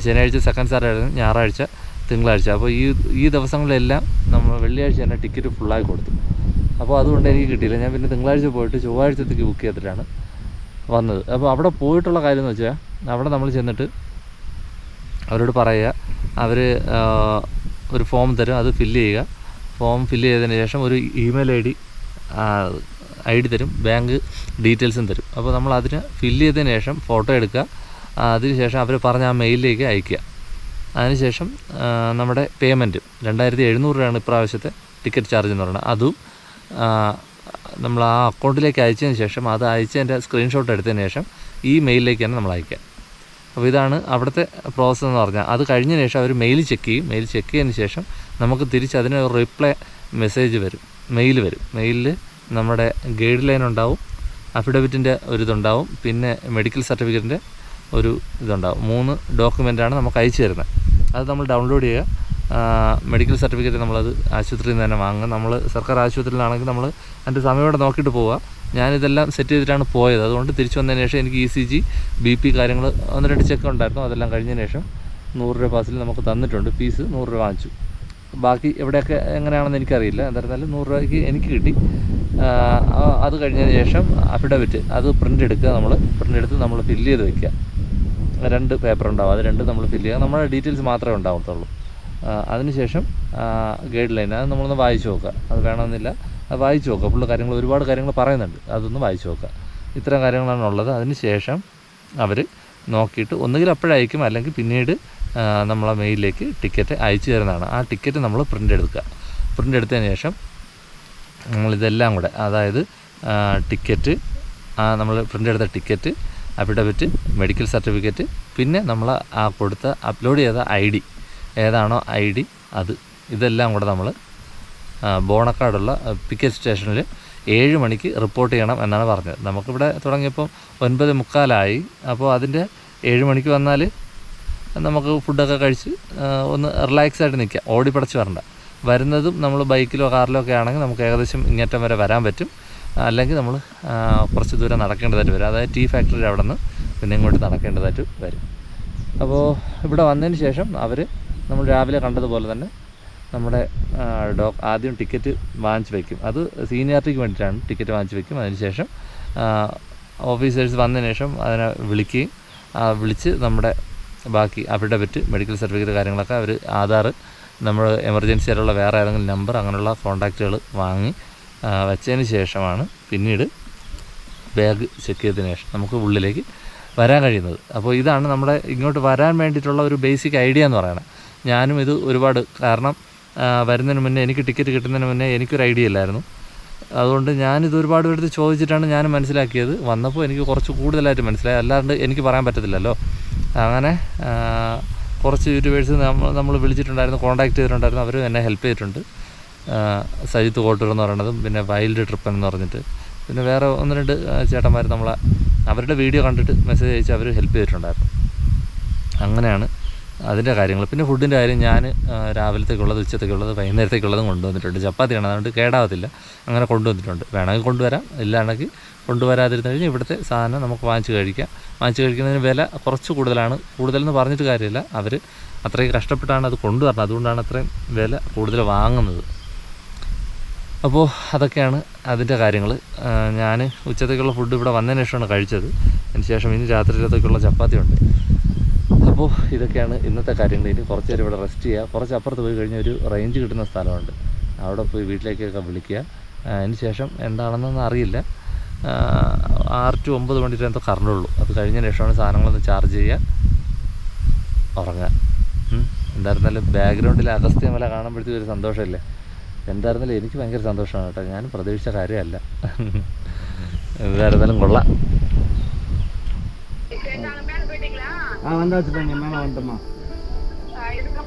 ശനിയാഴ്ച സെക്കൻഡ് സാറ്റർഡേ, ഞായറാഴ്ച, തിങ്കളാഴ്ച. അപ്പോൾ ഈ ദിവസങ്ങളിലെല്ലാം നമ്മൾ വെള്ളിയാഴ്ച തന്നെ ടിക്കറ്റ് ഫുള്ളായി കൊടുത്തു. അപ്പോൾ അതുകൊണ്ട് എനിക്ക് കിട്ടിയില്ല. ഞാൻ പിന്നെ തിങ്കളാഴ്ച പോയിട്ട് ചൊവ്വാഴ്ചത്തേക്ക് ബുക്ക് ചെയ്തിട്ടാണ് വന്നത്. അപ്പോൾ അവിടെ പോയിട്ടുള്ള കാര്യം എന്ന് വെച്ചാൽ, അവിടെ നമ്മൾ ചെന്നിട്ട് അവരോട് പറയുക, അവർ ഒരു ഫോം തരും, അത് ഫില്ല് ചെയ്യുക. ഫോം ഫില്ല് ചെയ്തതിന് ശേഷം ഒരു ഇമെയിൽ ID തരും, ബാങ്ക് ഡീറ്റെയിൽസും തരും. അപ്പോൾ നമ്മൾ അതിന് ഫില്ല് ചെയ്തതിന് ശേഷം ഫോട്ടോ എടുക്കുക. അതിന് ശേഷം അവർ പറഞ്ഞ ആ മെയിലിലേക്ക് അയയ്ക്കുക. അതിനുശേഷം നമ്മുടെ പേയ്മെൻറ്റ് 2700 രൂപയാണ് ഇപ്രാവശ്യത്തെ ടിക്കറ്റ് ചാർജ് എന്ന് പറയുന്നത്. അതും നമ്മൾ ആ അക്കൗണ്ടിലേക്ക് അയച്ചതിന് ശേഷം, അത് അയച്ചതിൻ്റെ സ്ക്രീൻഷോട്ട് എടുത്തതിന് ശേഷം ഈ മെയിലിലേക്ക് തന്നെ നമ്മൾ അയക്കുക. അപ്പോൾ ഇതാണ് അവിടുത്തെ പ്രോസസ്സ് എന്ന് പറഞ്ഞാൽ. അത് കഴിഞ്ഞതിന് ശേഷം അവർ മെയിൽ ചെക്ക് ചെയ്യും. മെയിൽ ചെക്ക് ചെയ്തതിന് ശേഷം നമുക്ക് തിരിച്ച് അതിന് ഒരു റിപ്ലൈ മെസ്സേജ് വരും, മെയിൽ വരും. മെയിലിൽ നമ്മുടെ ഗൈഡ് ലൈൻ ഉണ്ടാവും, അഫിഡവിറ്റിൻ്റെ ഒരിതുണ്ടാവും, പിന്നെ മെഡിക്കൽ സർട്ടിഫിക്കറ്റിൻ്റെ ഒരു ഇതുണ്ടാവും. 3 ഡോക്യുമെൻ്റാണ് നമുക്ക് അയച്ചു തരുന്നത്. അത് നമ്മൾ ഡൗൺലോഡ് ചെയ്യുക. മെഡിക്കൽ സർട്ടിഫിക്കറ്റ് നമ്മളത് ആശുപത്രിയിൽ നിന്ന് തന്നെ വാങ്ങുക. നമ്മൾ സർക്കാർ ആശുപത്രിയിലാണെങ്കിൽ നമ്മൾ അതിൻ്റെ സമയം നോക്കിയിട്ട് പോവുക. ഞാനിതെല്ലാം സെറ്റ് ചെയ്തിട്ടാണ് പോയത്. അതുകൊണ്ട് തിരിച്ചു വന്നതിന് ശേഷം എനിക്ക് ECG BP കാര്യങ്ങൾ 1-2 ചെക്ക് ഉണ്ടായിരുന്നു. അതെല്ലാം കഴിഞ്ഞതിന് ശേഷം 100 രൂപ പാസിൽ നമുക്ക് തന്നിട്ടുണ്ട്. ഫീസ് 100 രൂപ വാങ്ങിച്ചു. ബാക്കി എവിടെയൊക്കെ എങ്ങനെയാണെന്ന് എനിക്കറിയില്ല. എന്തായിരുന്നാലും 100 രൂപയ്ക്ക് എനിക്ക് കിട്ടി. അത് കഴിഞ്ഞതിന് ശേഷം അഫിഡവിറ്റ് അത് പ്രിൻ്റ് എടുക്കുക. പ്രിൻ്റ് എടുത്ത് നമ്മൾ ഫില്ല് ചെയ്ത് വയ്ക്കുക. 2 പേപ്പർ ഉണ്ടാവും. അത് 2 നമ്മൾ ഫില്ല് ചെയ്യുക. നമ്മുടെ ഡീറ്റെയിൽസ് മാത്രമേ ഉണ്ടാകത്തുള്ളൂ. അതിനുശേഷം ഗൈഡ് ലൈൻ അത് നമ്മളൊന്ന് വായിച്ച് നോക്കുക. അത് വേണമെന്നില്ല, അത് വായിച്ച് നോക്കുക. ഫുള്ള് കാര്യങ്ങൾ ഒരുപാട് കാര്യങ്ങൾ പറയുന്നുണ്ട്, അതൊന്ന് വായിച്ച് നോക്കുക. ഇത്തരം കാര്യങ്ങളാണ് ഉള്ളത്. അതിന് ശേഷം അവർ നോക്കിയിട്ട് ഒന്നുകിൽ അപ്പോഴയക്കും, അല്ലെങ്കിൽ പിന്നീട് നമ്മളെ മെയിലിലേക്ക് ടിക്കറ്റ് അയച്ചു തരുന്നതാണ്. ആ ടിക്കറ്റ് നമ്മൾ പ്രിൻ്റ് എടുക്കുക. പ്രിൻ്റ് എടുത്തതിന് ശേഷം നമ്മളിതെല്ലാം കൂടെ, അതായത് ടിക്കറ്റ്, നമ്മൾ പ്രിൻ്റ് എടുത്ത ടിക്കറ്റ്, അഫിഡവിറ്റ്, മെഡിക്കൽ സർട്ടിഫിക്കറ്റ്, പിന്നെ നമ്മൾ ആ കൊടുത്ത അപ്ലോഡ് ചെയ്ത ID ഏതാണോ ID ഇതെല്ലാം കൂടെ നമ്മൾ ബോണക്കാടുള്ള പിക്കറ്റ് സ്റ്റേഷനിൽ 7 മണിക്ക് റിപ്പോർട്ട് ചെയ്യണം എന്നാണ് പറഞ്ഞത്. നമുക്കിവിടെ തുടങ്ങിയപ്പോൾ 9:45 അപ്പോൾ അതിൻ്റെ 7 മണിക്ക് വന്നാൽ നമുക്ക് ഫുഡൊക്കെ കഴിച്ച് ഒന്ന് റിലാക്സ് ആയിട്ട് നിൽക്കാം. ഓടിപ്പടച്ച് വരണ്ട. വരുന്നതും നമ്മൾ ബൈക്കിലോ കാറിലോ ഒക്കെ ആണെങ്കിൽ നമുക്ക് ഏകദേശം ഇങ്ങേറ്റം വരെ വരാൻ പറ്റും. അല്ലെങ്കിൽ നമ്മൾ കുറച്ച് ദൂരം നടക്കേണ്ടതായിട്ട് വരും. അതായത് ടീ ഫാക്ടറിയുടെ അവിടെ നിന്ന് പിന്നെ ഇങ്ങോട്ട് നടക്കേണ്ടതായിട്ട് വരും. അപ്പോൾ ഇവിടെ വന്നതിന് ശേഷം നമ്മൾ രാവിലെ കണ്ടതുപോലെ തന്നെ നമ്മുടെ ആദ്യം ടിക്കറ്റ് വാങ്ങിച്ച് വയ്ക്കും. അത് സീനിയോറിറ്റിക്ക് വേണ്ടിയിട്ടാണ് ടിക്കറ്റ് വാങ്ങിച്ച് വയ്ക്കും. അതിനുശേഷം ഓഫീസേഴ്സ് വന്നതിന് ശേഷം അതിനെ വിളിക്കുകയും വിളിച്ച് നമ്മുടെ ബാക്കി അഫിഡവിറ്റ്, മെഡിക്കൽ സർട്ടിഫിക്കറ്റ് കാര്യങ്ങളൊക്കെ അവർ ആധാർ, നമ്മൾ എമർജൻസി ആയിട്ടുള്ള വേറെ ഏതെങ്കിലും നമ്പർ അങ്ങനെയുള്ള കോൺടാക്റ്റുകൾ വാങ്ങി വെച്ചതിന് ശേഷമാണ് പിന്നീട് ബാഗ് ചെക്ക് ചെയ്തതിന് ശേഷം നമുക്ക് ഉള്ളിലേക്ക് വരാൻ കഴിയുന്നത്. അപ്പോൾ ഇതാണ് നമ്മുടെ ഇങ്ങോട്ട് വരാൻ വേണ്ടിയിട്ടുള്ള ഒരു ബേസിക് ഐഡിയ എന്ന് പറയുന്നത്. ഞാനും ഇത് ഒരുപാട്, കാരണം വരുന്നതിന് മുന്നേ, എനിക്ക് ടിക്കറ്റ് കിട്ടുന്നതിന് മുന്നേ എനിക്കൊരു ഐഡിയ ഇല്ലായിരുന്നു. അതുകൊണ്ട് ഞാനിത് ഒരുപാട് പേർക്ക് ചോദിച്ചിട്ടാണ് ഞാൻ മനസ്സിലാക്കിയത്. വന്നപ്പോൾ എനിക്ക് കുറച്ച് കൂടുതലായിട്ട് മനസ്സിലായി. അല്ലാണ്ട് എനിക്ക് പറയാൻ പറ്റത്തില്ലല്ലോ. അങ്ങനെ കുറച്ച് യൂട്യൂബേഴ്സ് നമ്മൾ വിളിച്ചിട്ടുണ്ടായിരുന്നു, കോൺടാക്ട് ചെയ്തിട്ടുണ്ടായിരുന്നു. അവർ എന്നെ ഹെൽപ്പ് ചെയ്തിട്ടുണ്ട്. സജിത്ത് കോട്ടൂർ എന്ന് പറയുന്നതും പിന്നെ വൈൽഡ് ട്രിപ്പൻ എന്ന് പറഞ്ഞിട്ട്, പിന്നെ വേറെ 1-2 ചേട്ടന്മാർ അവരുടെ വീഡിയോ കണ്ടിട്ട് മെസ്സേജ് അയച്ച് അവർ ഹെൽപ്പ് ചെയ്തിട്ടുണ്ടായിരുന്നു. അങ്ങനെയാണ് അതിൻ്റെ കാര്യങ്ങൾ. പിന്നെ ഫുഡിൻ്റെ കാര്യം ഞാൻ രാവിലത്തേക്കുള്ളത്, ഉച്ചത്തേക്കുള്ളത്, വൈകുന്നേരത്തേക്കുള്ളതും കൊണ്ടുവന്നിട്ടുണ്ട്. ചപ്പാത്തിയാണ്, അതുകൊണ്ട് കേടാവത്തില്ല. അങ്ങനെ കൊണ്ടുവന്നിട്ടുണ്ട്. വേണമെങ്കിൽ കൊണ്ടുവരാം, ഇല്ലാണെങ്കിൽ കൊണ്ടുവരാതിരുന്നു കഴിഞ്ഞാൽ ഇവിടുത്തെ സാധനം നമുക്ക് വാങ്ങിച്ച് കഴിക്കാം. വാങ്ങിച്ച് കഴിക്കുന്നതിന് വില കുറച്ച് കൂടുതലാണ്. കൂടുതലെന്ന് പറഞ്ഞിട്ട് കാര്യമില്ല, അവർ അത്രയും കഷ്ടപ്പെട്ടാണ് അത് കൊണ്ടുവരണം. അതുകൊണ്ടാണ് അത്രയും വില കൂടുതൽ വാങ്ങുന്നത്. അപ്പോൾ അതൊക്കെയാണ് അതിൻ്റെ കാര്യങ്ങൾ. ഞാൻ ഉച്ചത്തേക്കുള്ള ഫുഡ് ഇവിടെ വന്നതിന് ശേഷമാണ് കഴിച്ചത്. അതിന് ശേഷം ഇനി രാത്രിയിലത്തേക്കുള്ള ചപ്പാത്തി ഉണ്ട്. അപ്പോൾ ഇതൊക്കെയാണ് ഇന്നത്തെ കാര്യങ്ങൾ. ഇനി കുറച്ച് നേരം ഇവിടെ റെസ്റ്റ് ചെയ്യുക. കുറച്ച് അപ്പുറത്ത് പോയി കഴിഞ്ഞാൽ ഒരു റേഞ്ച് കിട്ടുന്ന സ്ഥലമുണ്ട്, അവിടെ പോയി വീട്ടിലേക്കൊക്കെ വിളിക്കുക. അതിന് ശേഷം എന്താണെന്നൊന്നും അറിയില്ല. 6 to 9 മണിവരെ എന്തോ കറണ്ടുള്ളൂ. അത് കഴിഞ്ഞതിന് ശേഷമാണ് സാധനങ്ങളൊന്ന് ചാർജ് ചെയ്യുക, ഉറങ്ങുക. എന്തായിരുന്നാലും ബാക്ക്ഗ്രൗണ്ടിൽ അഗസ്ത്യമല കാണുമ്പോഴത്തേക്കും ഒരു സന്തോഷമല്ലേ. എന്തായിരുന്നാലും എനിക്ക് ഭയങ്കര സന്തോഷമാണ് കേട്ടോ. ഞാൻ പ്രതീക്ഷിച്ച കാര്യമല്ല. എന്തായിരുന്നാലും കൊള്ളാം. வந்தாச்சுட்டாங்க மேலே வந்துட்டோமா.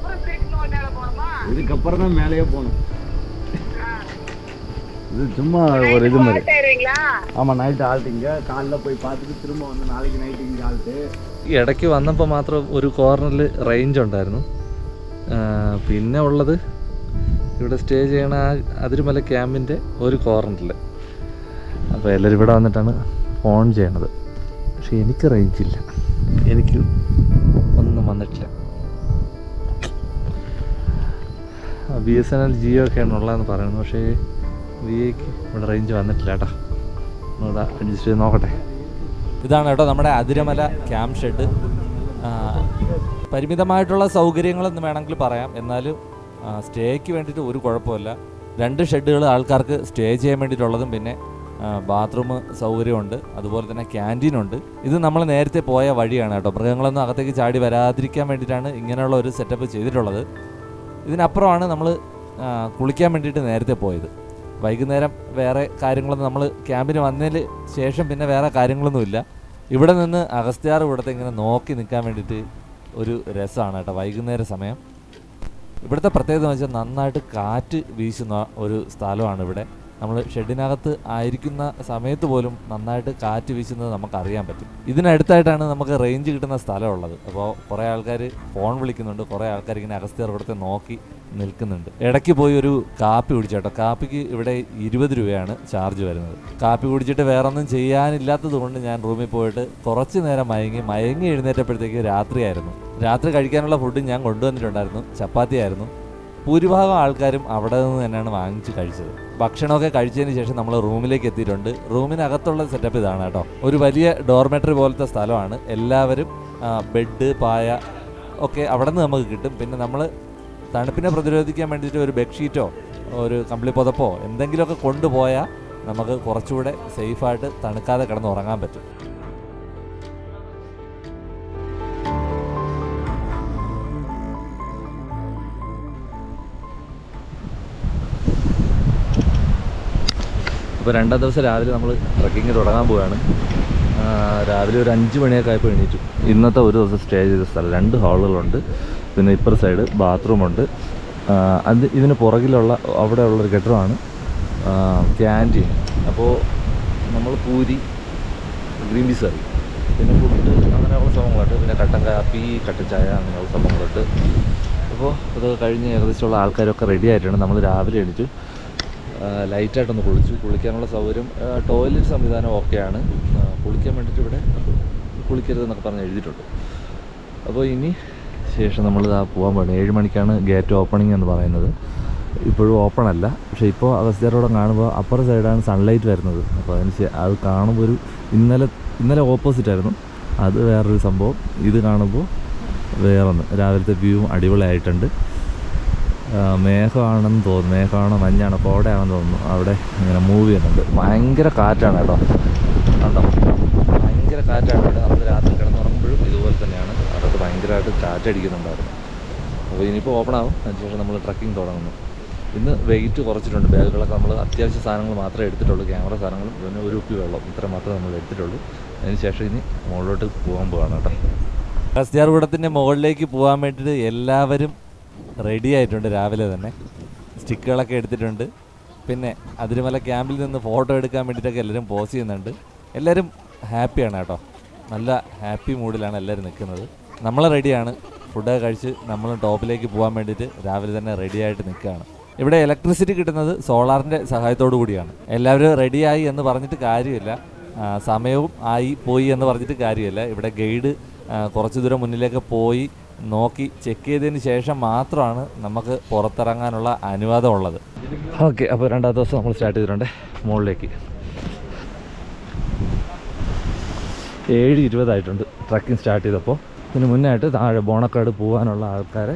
இதுக்கப்புறம் தான் மேலேயே போகணும். இது சும்மா ஒரு இது மாதிரி. ஆமாம், நைட்டு ஆல்ட்டிங்க. காலைல போய் பார்த்துட்டு திரும்ப வந்து நாளைக்கு நைட்டு இங்கே ஆல்ட்டு. ഇടയ്ക്ക് വന്നപ്പോൾ മാത്രം ഒരു കോർണറിൽ റേഞ്ച് ഉണ്ടായിരുന്നു. പിന്നെ ഉള്ളത് ഇവിടെ സ്റ്റേ ചെയ്യണ അതിരുമല ക്യാമ്പിൻ്റെ ഒരു കോർണറിൽ. അപ്പോൾ എല്ലാവരും ഇവിടെ വന്നിട്ടാണ് ഫോൺ ചെയ്യണത്. പക്ഷേ എനിക്ക് റേഞ്ചില്ല, എനിക്ക് ഒന്നും വന്നിട്ടില്ല. BSNL ജിയോ ഒക്കെയാണ് ഉള്ളതെന്ന് പറയുന്നത്. പക്ഷേ VIക്ക് ഇവിടെ റേഞ്ച് വന്നിട്ടില്ല കേട്ടോ. ഇവിടെ അഡ്ജസ്റ്റ് ചെയ്ത് നോക്കട്ടെ. ഇതാണ് കേട്ടോ നമ്മുടെ അതിരമല ക്യാമ്പ് ഷെഡ്. പരിമിതമായിട്ടുള്ള സൗകര്യങ്ങളെന്ന് വേണമെങ്കിൽ പറയാം. എന്നാലും സ്റ്റേക്ക് വേണ്ടിയിട്ട് ഒരു കുഴപ്പമില്ല. 2 ഷെഡുകൾ ആൾക്കാർക്ക് സ്റ്റേ ചെയ്യാൻ വേണ്ടിയിട്ടുള്ളതും പിന്നെ ബാത്റൂം സൗകര്യമുണ്ട്, അതുപോലെ തന്നെ ക്യാൻറ്റീനുണ്ട്. ഇത് നമ്മൾ നേരത്തെ പോയ വഴിയാണ് കേട്ടോ. മൃഗങ്ങളൊന്നും അകത്തേക്ക് ചാടി വരാതിരിക്കാൻ വേണ്ടിയിട്ടാണ് ഇങ്ങനെയുള്ള ഒരു സെറ്റപ്പ് ചെയ്തിട്ടുള്ളത്. ഇതിനപ്പുറമാണ് നമ്മൾ കുളിക്കാൻ വേണ്ടിയിട്ട് നേരത്തെ പോയത്. വൈകുന്നേരം വേറെ കാര്യങ്ങളൊന്നും, നമ്മൾ ക്യാമ്പിന് വന്നതിന് ശേഷം പിന്നെ വേറെ കാര്യങ്ങളൊന്നുമില്ല. ഇവിടെ നിന്ന് അഗസ്ത്യാർ ഇവിടുത്തെ ഇങ്ങനെ നോക്കി നിൽക്കാൻ വേണ്ടിയിട്ട് ഒരു രസമാണ് കേട്ടോ വൈകുന്നേര സമയം. ഇവിടുത്തെ പ്രത്യേകത എന്ന് വെച്ചാൽ നന്നായിട്ട് കാറ്റ് വീശുന്ന ഒരു സ്ഥലമാണ് ഇവിടെ. നമ്മൾ ഷെഡിനകത്ത് ആയിരിക്കുന്ന സമയത്ത് പോലും നന്നായിട്ട് കാറ്റ് വീശുന്നത് നമുക്കറിയാൻ പറ്റും. ഇതിനടുത്തായിട്ടാണ് നമുക്ക് റേഞ്ച് കിട്ടുന്ന സ്ഥലമുള്ളത്. അപ്പോൾ കുറേ ആൾക്കാർ ഫോൺ വിളിക്കുന്നുണ്ട്, കുറേ ആൾക്കാർ ഇങ്ങനെ അഗസ്ത്യാർ ഇവിടുത്തെ നോക്കി നിൽക്കുന്നുണ്ട്. ഇടയ്ക്ക് പോയി ഒരു കാപ്പി കുടിച്ചേട്ടോ. കാപ്പിക്ക് ഇവിടെ 20 രൂപയാണ് ചാർജ് വരുന്നത്. കാപ്പി കുടിച്ചിട്ട് വേറൊന്നും ചെയ്യാനില്ലാത്തത് കൊണ്ട് ഞാൻ റൂമിൽ പോയിട്ട് കുറച്ച് നേരം മയങ്ങി എഴുന്നേറ്റപ്പോഴത്തേക്ക് രാത്രിയായിരുന്നു. രാത്രി കഴിക്കാനുള്ള ഫുഡ് ഞാൻ കൊണ്ടുവന്നിട്ടുണ്ടായിരുന്നു. ചപ്പാത്തി ആയിരുന്നു. ഭൂരിഭാഗം ആൾക്കാരും അവിടെ നിന്ന് തന്നെയാണ് വാങ്ങിച്ച് കഴിച്ചത്. ഭക്ഷണമൊക്കെ കഴിച്ചതിന് ശേഷം നമ്മൾ റൂമിലേക്ക് എത്തിയിട്ടുണ്ട്. റൂമിനകത്തുള്ള സെറ്റപ്പ് ഇതാണ് കേട്ടോ. ഒരു വലിയ ഡോർമെറ്ററി പോലത്തെ സ്ഥലമാണ്. എല്ലാവരും ബെഡ്, പായ ഒക്കെ അവിടെ നിന്ന് നമുക്ക് കിട്ടും. പിന്നെ നമ്മൾ തണുപ്പിനെ പ്രതിരോധിക്കാൻ വേണ്ടിയിട്ട് ഒരു ബെഡ്ഷീറ്റോ ഒരു കമ്പിളി പുതപ്പോ എന്തെങ്കിലുമൊക്കെ കൊണ്ടുപോയാൽ നമുക്ക് കുറച്ചുകൂടെ സേഫായിട്ട് തണുക്കാതെ കിടന്ന് ഉറങ്ങാൻ പറ്റും. അപ്പോൾ 2ാം ദിവസം രാവിലെ നമ്മൾ ട്രക്കിങ് തുടങ്ങാൻ പോവുകയാണ്. രാവിലെ ഒരു 5 മണിയൊക്കെ ആയപ്പോൾ എണീറ്റു. ഇന്നത്തെ ഒരു ദിവസം സ്റ്റേ ചെയ്ത സ്ഥലം 2 ഹാളുകളുണ്ട്. പിന്നെ ഇപ്പുറ സൈഡ് ബാത്റൂമുണ്ട്. ഇതിന് പുറകിലുള്ള അവിടെ ഉള്ളൊരു കെട്ടിടമാണ് ക്യാൻറ്റീൻ. അപ്പോൾ നമ്മൾ പൂരി, ഗ്രീൻ പീസ് കറി, പിന്നെ ഫുഡ് അങ്ങനെയുള്ള സംഭവങ്ങളുണ്ട്. പിന്നെ കട്ടൻ കാപ്പി, കട്ടൻ ചായ അങ്ങനെയുള്ള സംഭവങ്ങളുണ്ട്. അപ്പോൾ ഇതൊക്കെ കഴിഞ്ഞ് ഏകദേശമുള്ള ആൾക്കാരൊക്കെ റെഡി ആയിട്ടുണ്ട്. നമ്മൾ രാവിലെ എണീറ്റ് ലൈറ്റായിട്ടൊന്ന് കുളിക്കാനുള്ള സൗകര്യം, ടോയ്ലറ്റ് സംവിധാനം ഓക്കെയാണ്. കുളിക്കാൻ വേണ്ടിയിട്ട് ഇവിടെ കുളിക്കരുതെന്നൊക്കെ പറഞ്ഞ് എഴുതിയിട്ടുണ്ട്. അപ്പോൾ ഇനി ശേഷം നമ്മൾ പോകാൻ പാടും. 7 മണിക്കാണ് ഗേറ്റ് ഓപ്പണിംഗ് എന്ന് പറയുന്നത്. ഇപ്പോഴും ഓപ്പൺ അല്ല. പക്ഷേ ഇപ്പോൾ അഗസ്ത്യാർകൂടം കാണുമ്പോൾ അപ്പുറ സൈഡാണ് സൺലൈറ്റ് വരുന്നത്. അപ്പോൾ അത് കാണുമ്പോൾ ഒരു ഇന്നലെ ഓപ്പോസിറ്റ് ആയിരുന്നു. അത് വേറൊരു സംഭവം. ഇത് കാണുമ്പോൾ വേറൊന്ന്. രാവിലത്തെ വ്യൂ അടിപൊളിയായിട്ടുണ്ട്. മേഘമാണെന്ന് തോന്നുന്നു. മേഘമാണോ മഞ്ഞാണോ കോടയാണെന്ന് തോന്നുന്നു. അവിടെ ഇങ്ങനെ മൂവ് ചെയ്യുന്നുണ്ട്. ഭയങ്കര കാറ്റാണ് കേട്ടോ. കണ്ടോ, ഭയങ്കര കാറ്റാണ് ഇവിടെ. നമ്മൾ രാത്രി കിടന്നുറങ്ങുമ്പോഴും ഇതുപോലെ തന്നെയാണ്. അതൊക്കെ ഭയങ്കരമായിട്ട് കാറ്റടിക്കുന്നുണ്ടായിരുന്നു. അപ്പോൾ ഇനിയിപ്പോൾ ഓപ്പൺ ആവും. അതിനുശേഷം നമ്മൾ ട്രക്കിംഗ് തുടങ്ങുന്നു. ഇന്ന് വെയിറ്റ് കുറച്ചിട്ടുണ്ട്. ബാഗുകളൊക്കെ നമ്മൾ അത്യാവശ്യ സാധനങ്ങൾ മാത്രമേ എടുത്തിട്ടുള്ളൂ. ക്യാമറ സാധനങ്ങളും പിന്നെ ഒരു കുപ്പി വെള്ളം ഇത്ര മാത്രമേ നമ്മൾ എടുത്തിട്ടുള്ളൂ. അതിനുശേഷം ഇനി മുകളിലോട്ട് പോകാൻ പോവാണ് കേട്ടോ. അഗസ്ത്യാർകൂടത്തിൻ്റെ മുകളിലേക്ക് പോകാൻ വേണ്ടിയിട്ട് എല്ലാവരും റെഡി ആയിട്ടുണ്ട്. രാവിലെ തന്നെ സ്റ്റിക്കുകളൊക്കെ എടുത്തിട്ടുണ്ട്. പിന്നെ അതിരുമല ക്യാമ്പിൽ നിന്ന് ഫോട്ടോ എടുക്കാൻ വേണ്ടിയിട്ടൊക്കെ എല്ലാവരും പോസ് ചെയ്യുന്നുണ്ട്. എല്ലാവരും ഹാപ്പിയാണ് കേട്ടോ. നല്ല ഹാപ്പി മൂഡിലാണ് എല്ലാവരും നിൽക്കുന്നത്. നമ്മൾ റെഡിയാണ്. ഫുഡൊക്കെ കഴിച്ച് നമ്മൾ ടോപ്പിലേക്ക് പോകാൻ വേണ്ടിയിട്ട് രാവിലെ തന്നെ റെഡിയായിട്ട് നിൽക്കുകയാണ്. ഇവിടെ ഇലക്ട്രിസിറ്റി കിട്ടുന്നത് സോളാറിൻ്റെ സഹായത്തോടു കൂടിയാണ്. എല്ലാവരും റെഡിയായി എന്ന് പറഞ്ഞിട്ട് കാര്യമില്ല. സമയവും ആയി പോയി എന്ന് പറഞ്ഞിട്ട് കാര്യമില്ല. ഇവിടെ ഗൈഡ് കുറച്ച് ദൂരം മുന്നിലേക്ക് പോയി നോക്കി ചെക്ക് ചെയ്തതിന് ശേഷം മാത്രമാണ് നമുക്ക് പുറത്തിറങ്ങാനുള്ള അനുവാദം ഉള്ളത്. ഓക്കെ, അപ്പോൾ 2ാം ദിവസം നമ്മൾ സ്റ്റാർട്ട് ചെയ്തിട്ടുണ്ട്. മുകളിലേക്ക് 7:20 ആയിട്ടുണ്ട് ട്രക്കിംഗ് സ്റ്റാർട്ട് ചെയ്തപ്പോൾ. ഇതിന് മുന്നായിട്ട് താഴെ ബോണക്കാട് പോകാനുള്ള ആൾക്കാരെ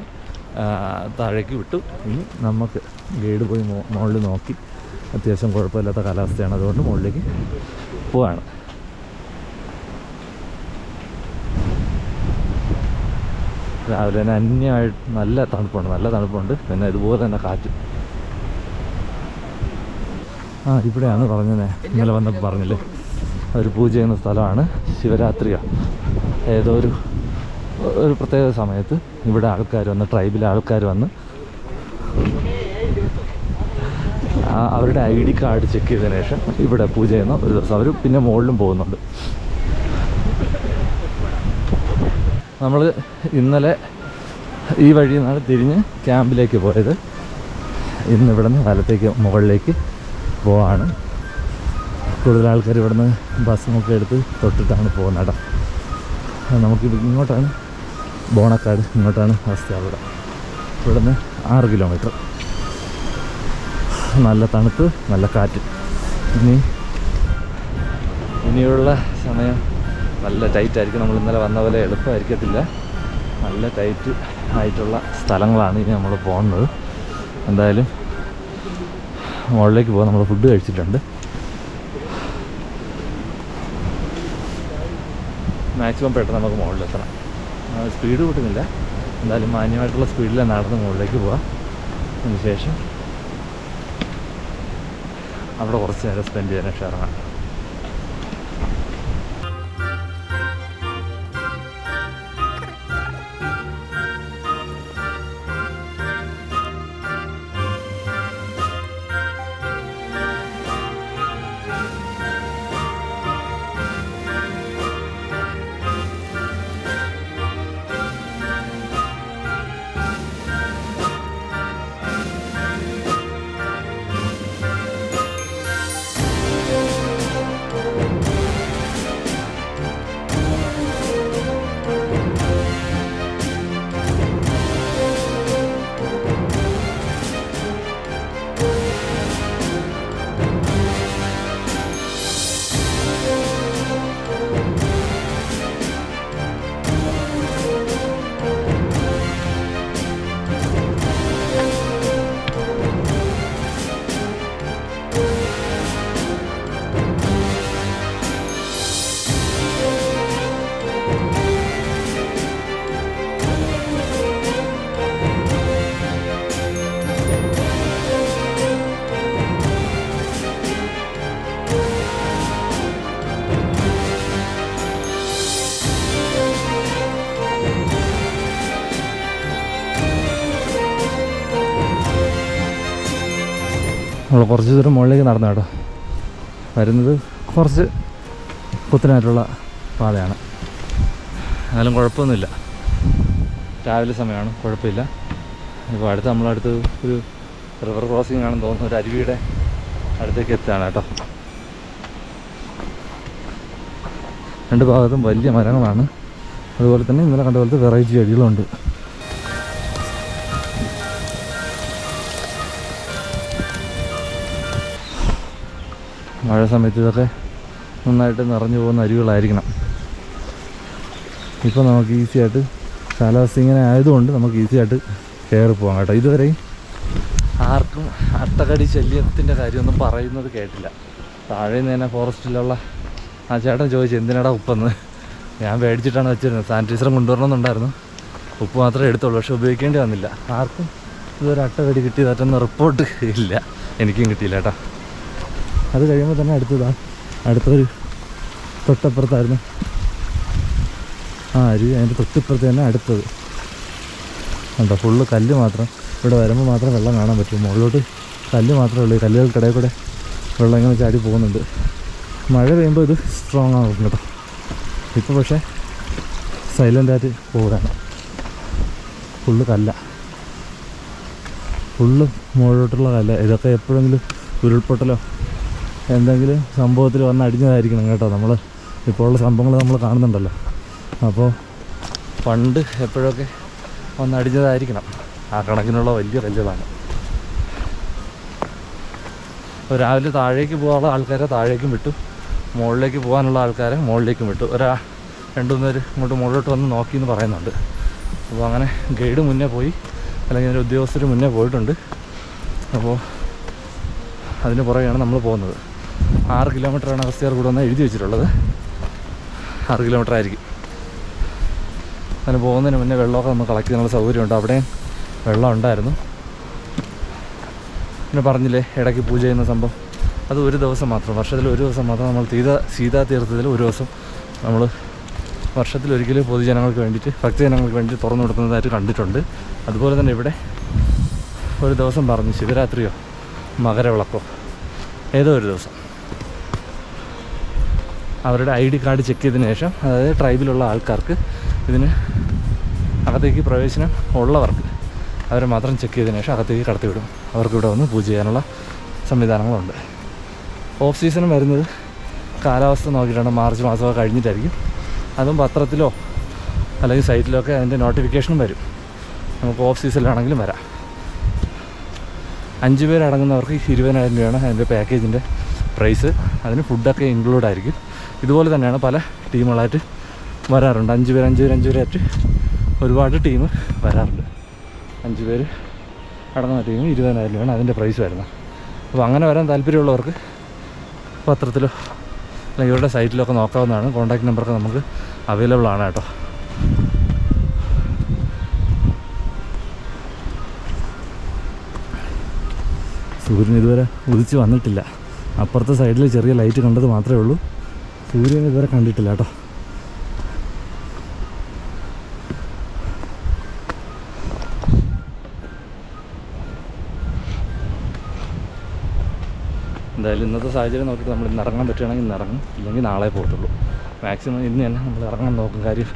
താഴേക്ക് വിട്ടു. ഇനി നമുക്ക് ഗൈഡ് പോയി മുകളിൽ നോക്കി. അത്യാവശ്യം കുഴപ്പമില്ലാത്ത കാലാവസ്ഥയാണ്, അതുകൊണ്ട് മുകളിലേക്ക് പോവാണ്. രാവിലെ തന്നെ അന്യമായിട്ട് നല്ല തണുപ്പുണ്ട്. പിന്നെ ഇതുപോലെ തന്നെ കാറ്റ്. ഇവിടെയാണ് പറഞ്ഞത്, ഇന്നലെ വന്നപ്പോൾ പറഞ്ഞില്ലേ, അവർ പൂജ ചെയ്യുന്ന സ്ഥലമാണ്. ശിവരാത്രിയാണ്. ഏതോ ഒരു പ്രത്യേക സമയത്ത് ഇവിടെ ആൾക്കാർ വന്ന്, ട്രൈബിലെ ആൾക്കാർ വന്ന് അവരുടെ ID കാർഡ് ചെക്ക് ചെയ്തതിന് ശേഷം ഇവിടെ പൂജ ചെയ്യുന്ന ഒരു ദിവസം. അവർ പിന്നെ മുകളിലും പോകുന്നുണ്ട്. നമ്മൾ ഇന്നലെ ഈ വഴിയിൽ നിന്നാണ് തിരിഞ്ഞ് ക്യാമ്പിലേക്ക് പോയത്. ഇന്നിവിടെ നിന്ന് വലത്തേക്ക് മുകളിലേക്ക് പോവാണ്. കൂടുതൽ ആൾക്കാർ ഇവിടെ നിന്ന് ബസ്സൊക്കെ എടുത്ത് തൊട്ടിട്ടാണ് പോകുന്നത്. നമുക്ക് ഇങ്ങോട്ടാണ് ബോണക്കാട്, ഇങ്ങോട്ടാണ് അഗസ്ത്യാർകൂടം. ഇവിടെ നിന്ന് 6 കിലോമീറ്റർ. നല്ല തണുപ്പ്, നല്ല കാറ്റ്. ഇനിയുള്ള സമയം നല്ല ടൈറ്റായിരിക്കും. നമ്മൾ ഇന്നലെ വന്ന പോലെ എളുപ്പമായിരിക്കത്തില്ല. നല്ല ടൈറ്റ് ആയിട്ടുള്ള സ്ഥലങ്ങളാണ് ഇനി നമ്മൾ പോകുന്നത്. എന്തായാലും മുകളിലേക്ക് പോകാം. നമ്മൾ ഫുഡ് കഴിച്ചിട്ടുണ്ട്. മാക്സിമം പെട്ടെന്ന് നമുക്ക് മുകളിലെത്തണം. സ്പീഡ് കൂട്ടുന്നില്ല. എന്തായാലും മാന്യമായിട്ടുള്ള സ്പീഡിൽ നടന്ന് മുകളിലേക്ക് പോവാം. അതിനുശേഷം അവിടെ കുറച്ച് നേരം സ്പെൻഡ് ചെയ്യാൻ ഇറങ്ങാം. നമ്മൾ കുറച്ച് ദൂരം മുകളിലേക്ക് നടന്നു കേട്ടോ. വരുന്നത് കുറച്ച് കുത്തനായിട്ടുള്ള പാതയാണ്, എന്നാലും കുഴപ്പമൊന്നുമില്ല. രാവിലെ സമയമാണ്, കുഴപ്പമില്ല. ഇപ്പോൾ അടുത്ത് നമ്മളടുത്ത് ഒരു റിവർ ക്രോസിംഗ് ആണെന്ന് തോന്നുന്നു, ഒരു അരുവിയുടെ അടുത്തേക്ക് എത്തുകയാണ് കേട്ടോ. രണ്ട് ഭാഗത്തും വലിയ മരങ്ങളാണ്, അതുപോലെ തന്നെ ഇന്നലെ കണ്ട പോലത്തെ വെറൈറ്റി ചെടികളുണ്ട്. മഴ സമയത്ത് ഇതൊക്കെ നന്നായിട്ട് നിറഞ്ഞു പോകുന്ന അരുവികളായിരിക്കണം. ഇപ്പോൾ നമുക്ക് ഈസി ആയിട്ട് കാലാവസ്ഥ ഇങ്ങനെ ആയതുകൊണ്ട് നമുക്ക് ഈസി ആയിട്ട് കയറി പോകാം കേട്ടോ. ഇതുവരെയും ആർക്കും അട്ടകടി ശല്യത്തിൻ്റെ കാര്യമൊന്നും പറയുന്നത് കേട്ടില്ല. താഴെ നിന്ന് തന്നെ ഫോറസ്റ്റിലുള്ള ആ ചേട്ടൻ ചോദിച്ചു എന്തിനാടാ ഉപ്പെന്ന്. ഞാൻ മേടിച്ചിട്ടാണ് വെച്ചിരുന്നത്. സാനിറ്റൈസറും കൊണ്ടുവരണമെന്നുണ്ടായിരുന്നു, ഉപ്പ് മാത്രമേ എടുത്തുള്ളൂ. പക്ഷെ ഉപയോഗിക്കേണ്ടി വന്നില്ല. ആർക്കും ഇതൊരു അട്ടകടി കിട്ടിയതായിട്ടൊന്നും റിപ്പോർട്ട് ഇല്ല, എനിക്കും കിട്ടിയില്ല കേട്ടോ. അത് കഴിയുമ്പോൾ തന്നെ അടുത്തൊരു തൊട്ടപ്പുറത്തായിരുന്നു ആ അരുവി. അതിൻ്റെ തൊട്ടിപ്പുറത്ത് തന്നെ അടുത്തത് കണ്ടോ, ഫുള്ള് കല്ല് മാത്രം. ഇവിടെ വരുമ്പോൾ മാത്രം വെള്ളം കാണാൻ പറ്റും. മുകളിലോട്ട് കല്ല് മാത്രമേ ഉള്ളൂ. ഈ കല്ലുകൾക്കിടയിൽ കൂടെ വെള്ളം ഇങ്ങനെ ചാടി പോകുന്നുണ്ട്. മഴ പെയ്യുമ്പോൾ ഇത് സ്ട്രോങ് ആകും കേട്ടോ. ഇപ്പോൾ പക്ഷേ സൈലൻ്റായിട്ട് പോകാണ്. ഫുള്ള് കല്ല, ഫുള്ള് മുകളിലോട്ടുള്ള കല്ല. ഇതൊക്കെ എപ്പോഴെങ്കിലും ഉരുൾപൊട്ടലോ എന്തെങ്കിലും സംഭവത്തിൽ വന്ന് അടിഞ്ഞതായിരിക്കണം കേട്ടോ. നമ്മൾ ഇപ്പോൾ ഉള്ള സംഭവങ്ങൾ നമ്മൾ കാണുന്നുണ്ടല്ലോ. അപ്പോൾ പണ്ട് എപ്പോഴൊക്കെ വന്ന് അടിഞ്ഞതായിരിക്കണം. ആ കണക്കിനുള്ള വലിയ കല്ലുകളാണ്. അപ്പോൾ രാവിലെ താഴേക്ക് പോകാനുള്ള ആൾക്കാരെ താഴേക്കും വിട്ടു, മുകളിലേക്ക് പോകാനുള്ള ആൾക്കാരെ മുകളിലേക്കും വിട്ടു. 2-3 പേര് ഇങ്ങോട്ട് മുകളിലോട്ട് വന്ന് നോക്കിയെന്ന് പറയുന്നുണ്ട്. അപ്പോൾ അങ്ങനെ ഗൈഡ് മുന്നേ പോയി, അല്ലെങ്കിൽ അതിൻ്റെ ഉദ്യോഗസ്ഥർ മുന്നേ പോയിട്ടുണ്ട്. അപ്പോൾ അതിന് പുറകെയാണ് നമ്മൾ പോകുന്നത്. 6 കിലോമീറ്ററാണ് അഗസ്ത്യാർ കൂടെ ഒന്ന് എഴുതി വെച്ചിട്ടുള്ളത്. 6 കിലോമീറ്റർ ആയിരിക്കും. അതിന് പോകുന്നതിന് മുന്നേ വെള്ളമൊക്കെ നമ്മൾ കളക്ട് ചെയ്യാനുള്ള സൗകര്യമുണ്ട്. അവിടെയും വെള്ളം ഉണ്ടായിരുന്നു. പിന്നെ പറഞ്ഞില്ലേ ഇടയ്ക്ക് പൂജ ചെയ്യുന്ന സംഭവം, അത് ഒരു ദിവസം മാത്രം, വർഷത്തിൽ ഒരു ദിവസം മാത്രം. നമ്മൾ സീതാ തീർത്ഥത്തിൽ ഒരു ദിവസം നമ്മൾ വർഷത്തിലൊരിക്കലും പൊതുജനങ്ങൾക്ക് വേണ്ടിയിട്ട്, ഭക്തജനങ്ങൾക്ക് വേണ്ടിയിട്ട് തുറന്നു കൊടുക്കുന്നതായിട്ട് കണ്ടിട്ടുണ്ട്. അതുപോലെ തന്നെ ഇവിടെ ഒരു ദിവസം പറഞ്ഞു, ശിവരാത്രിയോ മകരവിളക്കോ ഏതോ ഒരു ദിവസം അവരുടെ ID കാർഡ് ചെക്ക് ചെയ്തതിന് ശേഷം, അതായത് ട്രൈബിലുള്ള ആൾക്കാർക്ക് ഇതിന് അകത്തേക്ക് പ്രവേശനം ഉള്ളവർക്ക് അവരെ മാത്രം ചെക്ക് ചെയ്തതിന് ശേഷം അകത്തേക്ക് കടത്തിവിടും. അവർക്ക് ഇവിടെ വന്ന് പൂജ ചെയ്യാനുള്ള സംവിധാനങ്ങളുണ്ട്. ഓഫ് സീസൺ വരുന്നത് കാലാവസ്ഥ നോക്കിയിട്ടാണ്, മാർച്ച് മാസമൊക്കെ കഴിഞ്ഞിട്ടായിരിക്കും. അതും പത്രത്തിലോ അല്ലെങ്കിൽ സൈറ്റിലോ ഒക്കെ അതിൻ്റെ നോട്ടിഫിക്കേഷനും വരും. നമുക്ക് ഓഫ് സീസണിലാണെങ്കിലും വരാം. 5 പേരടങ്ങുന്നവർക്ക് 20,000 രൂപയാണ് അതിൻ്റെ പാക്കേജിൻ്റെ പ്രൈസ്. അതിന് ഫുഡൊക്കെ ഇൻക്ലൂഡ് ആയിരിക്കും. ഇതുപോലെ തന്നെയാണ് പല ടീമുകളായിട്ട് വരാറുണ്ട്. 5 പേരായിട്ട് ഒരുപാട് ടീം വരാറുണ്ട്. 5 പേര് അടങ്ങുന്ന ടീം 20,000 രൂപയാണ് അതിൻ്റെ പ്രൈസ് വരുന്നത്. അപ്പോൾ അങ്ങനെ വരാൻ താല്പര്യമുള്ളവർക്ക് പത്രത്തിലോ അല്ലെങ്കിൽ ഇവരുടെ സൈറ്റിലൊക്കെ നോക്കാവുന്നതാണ്. കോൺടാക്ട് നമ്പറൊക്കെ നമുക്ക് അവൈലബിൾ ആണ് കേട്ടോ. സൂര്യൻ ഇതുവരെ ഉദിച്ച് വന്നിട്ടില്ല. അപ്പുറത്തെ സൈഡിൽ ചെറിയ ലൈറ്റ് കണ്ടത് മാത്രമേ ഉള്ളൂ. സൂര്യൻ ഇതുവരെ കണ്ടിട്ടില്ല കേട്ടോ. എന്തായാലും ഇന്നത്തെ സാഹചര്യം നോക്കിയിട്ട് നമ്മൾ ഇന്ന് ഇറങ്ങാൻ പറ്റുകയാണെങ്കിൽ ഇന്ന് ഇറങ്ങും, ഇല്ലെങ്കിൽ നാളെ പോകത്തുള്ളൂ. മാക്സിമം ഇന്ന് തന്നെ നമ്മൾ ഇറങ്ങാൻ നോക്കും. കാര്യം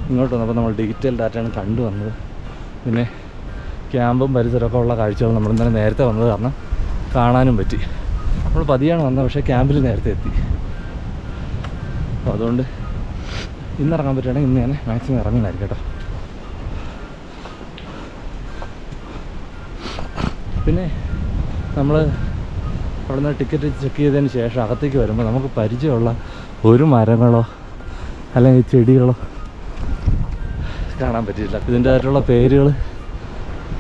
ഇങ്ങോട്ട് വന്നപ്പോൾ നമ്മൾ ഡീറ്റെയിൽ ഡാറ്റയാണ് കണ്ടുവന്നത്. പിന്നെ ക്യാമ്പും പരിസരമൊക്കെ ഉള്ള കാഴ്ചകൾ നമ്മൾ ഇന്നലെ നേരത്തെ വന്നത് കാരണം കാണാനും പറ്റി. നമ്മൾ പതിയാണ് വന്നത്, പക്ഷേ ക്യാമ്പിൽ നേരത്തെ എത്തി. അപ്പോൾ അതുകൊണ്ട് ഇന്ന് ഇറങ്ങാൻ പറ്റുകയാണെങ്കിൽ ഇന്ന് തന്നെ മാക്സിമം ഇറങ്ങുന്നതായിരിക്കും കേട്ടോ. പിന്നെ നമ്മൾ അവിടെ നിന്ന് ടിക്കറ്റ് ചെക്ക് ചെയ്തതിന് ശേഷം അകത്തേക്ക് വരുമ്പോൾ നമുക്ക് പരിചയമുള്ള ഒരു മരങ്ങളോ അല്ലെങ്കിൽ ചെടികളോ കാണാൻ പറ്റില്ല. ഇതിൻ്റെതായിട്ടുള്ള പേരുകൾ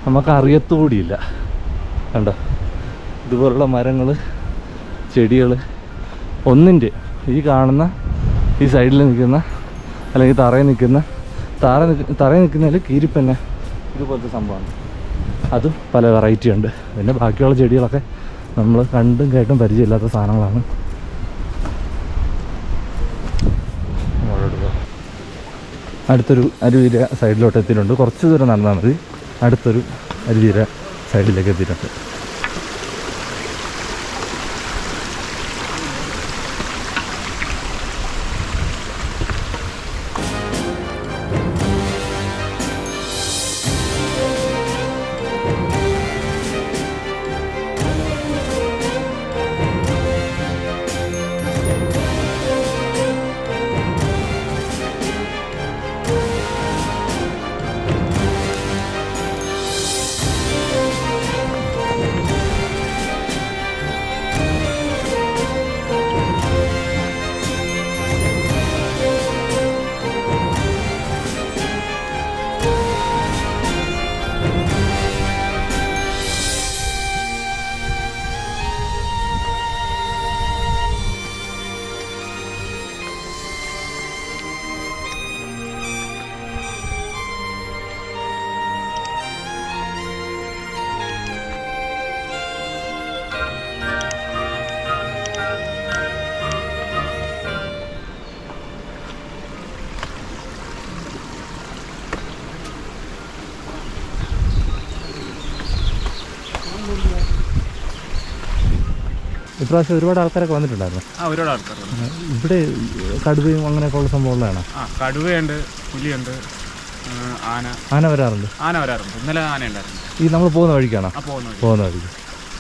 നമുക്ക് അറിയത്തുകൂടിയില്ല. കണ്ടോ, ഇതുപോലുള്ള മരങ്ങൾ, ചെടികൾ ഒന്നിൻ്റെ ഈ കാണുന്ന ഈ സൈഡിൽ നിൽക്കുന്ന അല്ലെങ്കിൽ തറയിൽ നിൽക്കുന്നതിൽ കീരിപ്പന്നെ ഇതുപോലത്തെ സംഭവമാണ്. അതും പല വെറൈറ്റി ഉണ്ട്. പിന്നെ ബാക്കിയുള്ള ചെടികളൊക്കെ നമ്മൾ കണ്ടും കേട്ടും പരിചയമില്ലാത്ത സാധനങ്ങളാണ്. അടുത്തൊരു അരുവിര സൈഡിലോട്ട് എത്തിയിട്ടുണ്ട്. കുറച്ച് ദൂരം നടന്നാൽ മതി, അടുത്തൊരു അരുവിര സൈഡിലേക്ക് എത്തിയിട്ടുണ്ട്. ഇപ്രാവശ്യം ഒരുപാട് ആൾക്കാരൊക്കെ വന്നിട്ടുണ്ടായിരുന്നു. ഒരുപാട് ആൾക്കാരുണ്ട്. ഇവിടെ കടുവയും അങ്ങനെയൊക്കെ ഉള്ള സംഭവങ്ങളാണ്. കടുവയുണ്ട്, പുലിയുണ്ട്, ആന വരാറുണ്ട്. ഇന്നലെ ആന ഉണ്ടായിരുന്നു. ഈ നമ്മൾ പോകുന്ന വഴിക്കാണോ? പോകുന്ന വഴിക്ക്.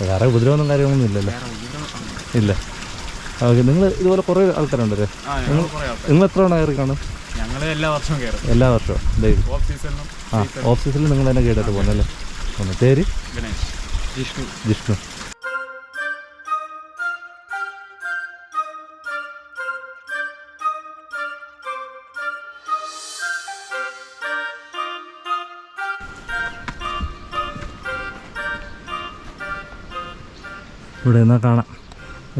വേറെ ഉപദ്രവമൊന്നും കാര്യങ്ങളൊന്നും ഇല്ലല്ലോ? ഇല്ല. ഓക്കെ. നിങ്ങൾ ഇതുപോലെ കുറേ ആൾക്കാരുണ്ടല്ലേ? നിങ്ങൾ എത്ര തവണ കയറി കാണും? ഞങ്ങൾ എല്ലാ വർഷവും കയറും. എല്ലാ വർഷവും ഡെയിലി? ഓഫ് സീസണിൽ നിങ്ങൾ തന്നെ കേട്ടിട്ട് പോകുന്നല്ലേ? പേര്? ഗണേഷ്. ജിഷ്ണു. ഇവിടെ നിന്നാൽ കാണാം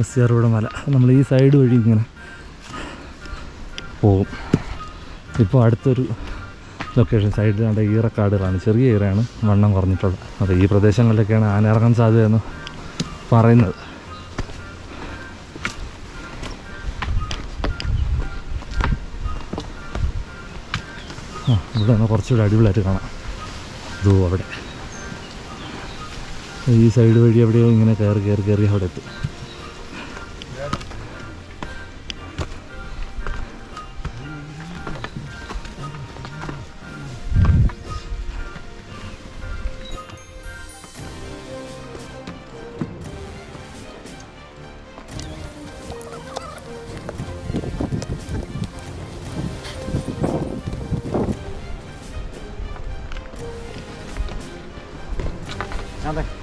SR ഇവിടെ മല. നമ്മൾ ഈ സൈഡ് വഴി ഇങ്ങനെ പോകും. ഇപ്പോൾ അടുത്തൊരു ലൊക്കേഷൻ സൈഡിൽ കണ്ട ഈറക്കാടുകളാണ്. ചെറിയ ഈറയാണ്, വണ്ണം കുറഞ്ഞിട്ടുള്ളത്. അപ്പോൾ ഈ പ്രദേശങ്ങളിലൊക്കെയാണ് ആന ഇറങ്ങാൻ സാധ്യതയെന്ന് പറയുന്നത്. ഇവിടെ നിന്ന് കുറച്ചുകൂടി അടിപൊളിയായിട്ട് കാണാം. ഇതോ അവിടെ ഈ സൈഡ് വഴി എവിടെയോ ഇങ്ങനെ കയറി അവിടെ എത്തും.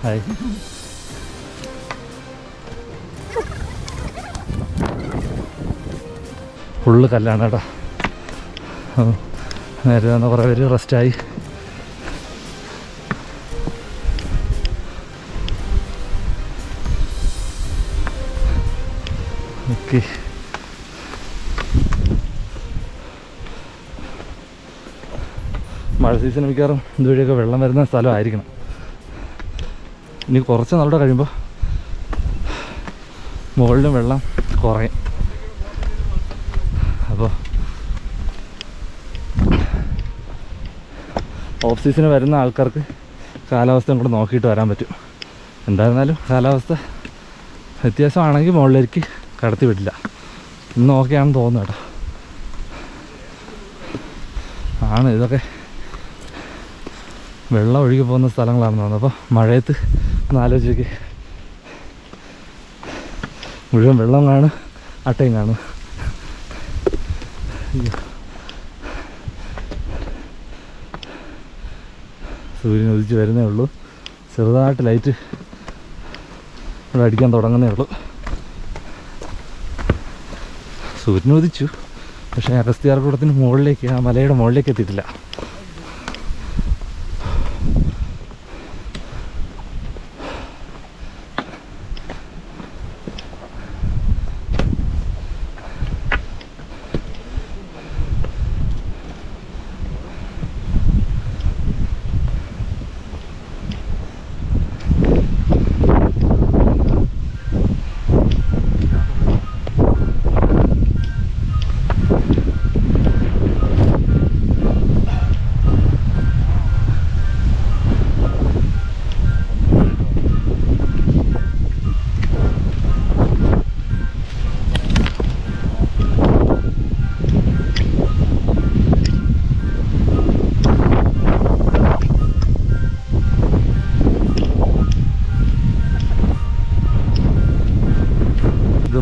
ഹായ്. ഫുള്ള് കല്ലാണ് കേട്ടോ. നേരെ വന്ന കുറേ പേര് റെസ്റ്റായി. ഓക്കെ. മഴ സീസൺ മിക്കവാറും ഇതുവഴിയൊക്കെ വെള്ളം വരുന്ന സ്ഥലമായിരിക്കണം. ഇനി കുറച്ച് നാളുടെ കഴിയുമ്പോൾ മുകളിലും വെള്ളം കുറയും. അപ്പോൾ ഓഫ് സീസണ് വരുന്ന ആൾക്കാർക്ക് കാലാവസ്ഥയും കൂടെ നോക്കിയിട്ട് വരാൻ പറ്റും. എന്തായിരുന്നാലും കാലാവസ്ഥ വ്യത്യാസമാണെങ്കിൽ മുകളിലേക്ക് കടത്തി വിടില്ല. ഇന്ന് ഓക്കെയാണെന്ന് തോന്നുന്നു കേട്ടോ. ആണ് ഇതൊക്കെ വെള്ളം ഒഴുകി പോകുന്ന സ്ഥലങ്ങളാണെന്ന് തോന്നുന്നു. അപ്പോൾ മഴയത്ത് ഒന്ന് ആലോചിച്ച് മുഴുവൻ വെള്ളം കാണും, അട്ടയും കാണും. സൂര്യൻ ഉദിച്ച് വരുന്നേ ഉള്ളൂ. ചെറുതായിട്ട് ലൈറ്റ് ഇവിടെ അടിക്കാൻ തുടങ്ങുന്നേ ഉള്ളൂ. സൂര്യൻ ഉദിച്ചു, പക്ഷേ അഗസ്ത്യാർകൂടത്തിന് മുകളിലേക്ക്, ആ മലയുടെ മുകളിലേക്ക് എത്തിയിട്ടില്ല.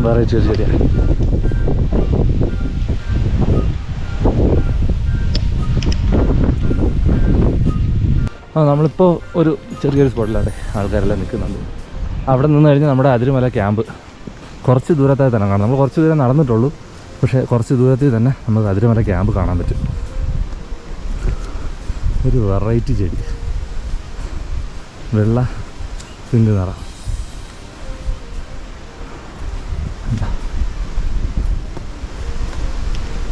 വേറെ ചെറിയ നമ്മളിപ്പോൾ ഒരു ചെറിയൊരു സ്പോട്ടിലാണ് ആൾക്കാരെല്ലാം നിൽക്കുന്നുണ്ട്. അവിടെ നിന്ന് കഴിഞ്ഞാൽ നമ്മുടെ അതിരുമല ക്യാമ്പ് കുറച്ച് ദൂരത്തായി തന്നെ കാണാം. നമ്മൾ കുറച്ച് ദൂരം നടന്നിട്ടുള്ളൂ, പക്ഷേ കുറച്ച് ദൂരത്തിൽ തന്നെ നമുക്ക് അതിരുമല ക്യാമ്പ് കാണാൻ പറ്റും. ഒരു വെറൈറ്റി ചെടി, വെള്ള പിങ്ക് നിറം.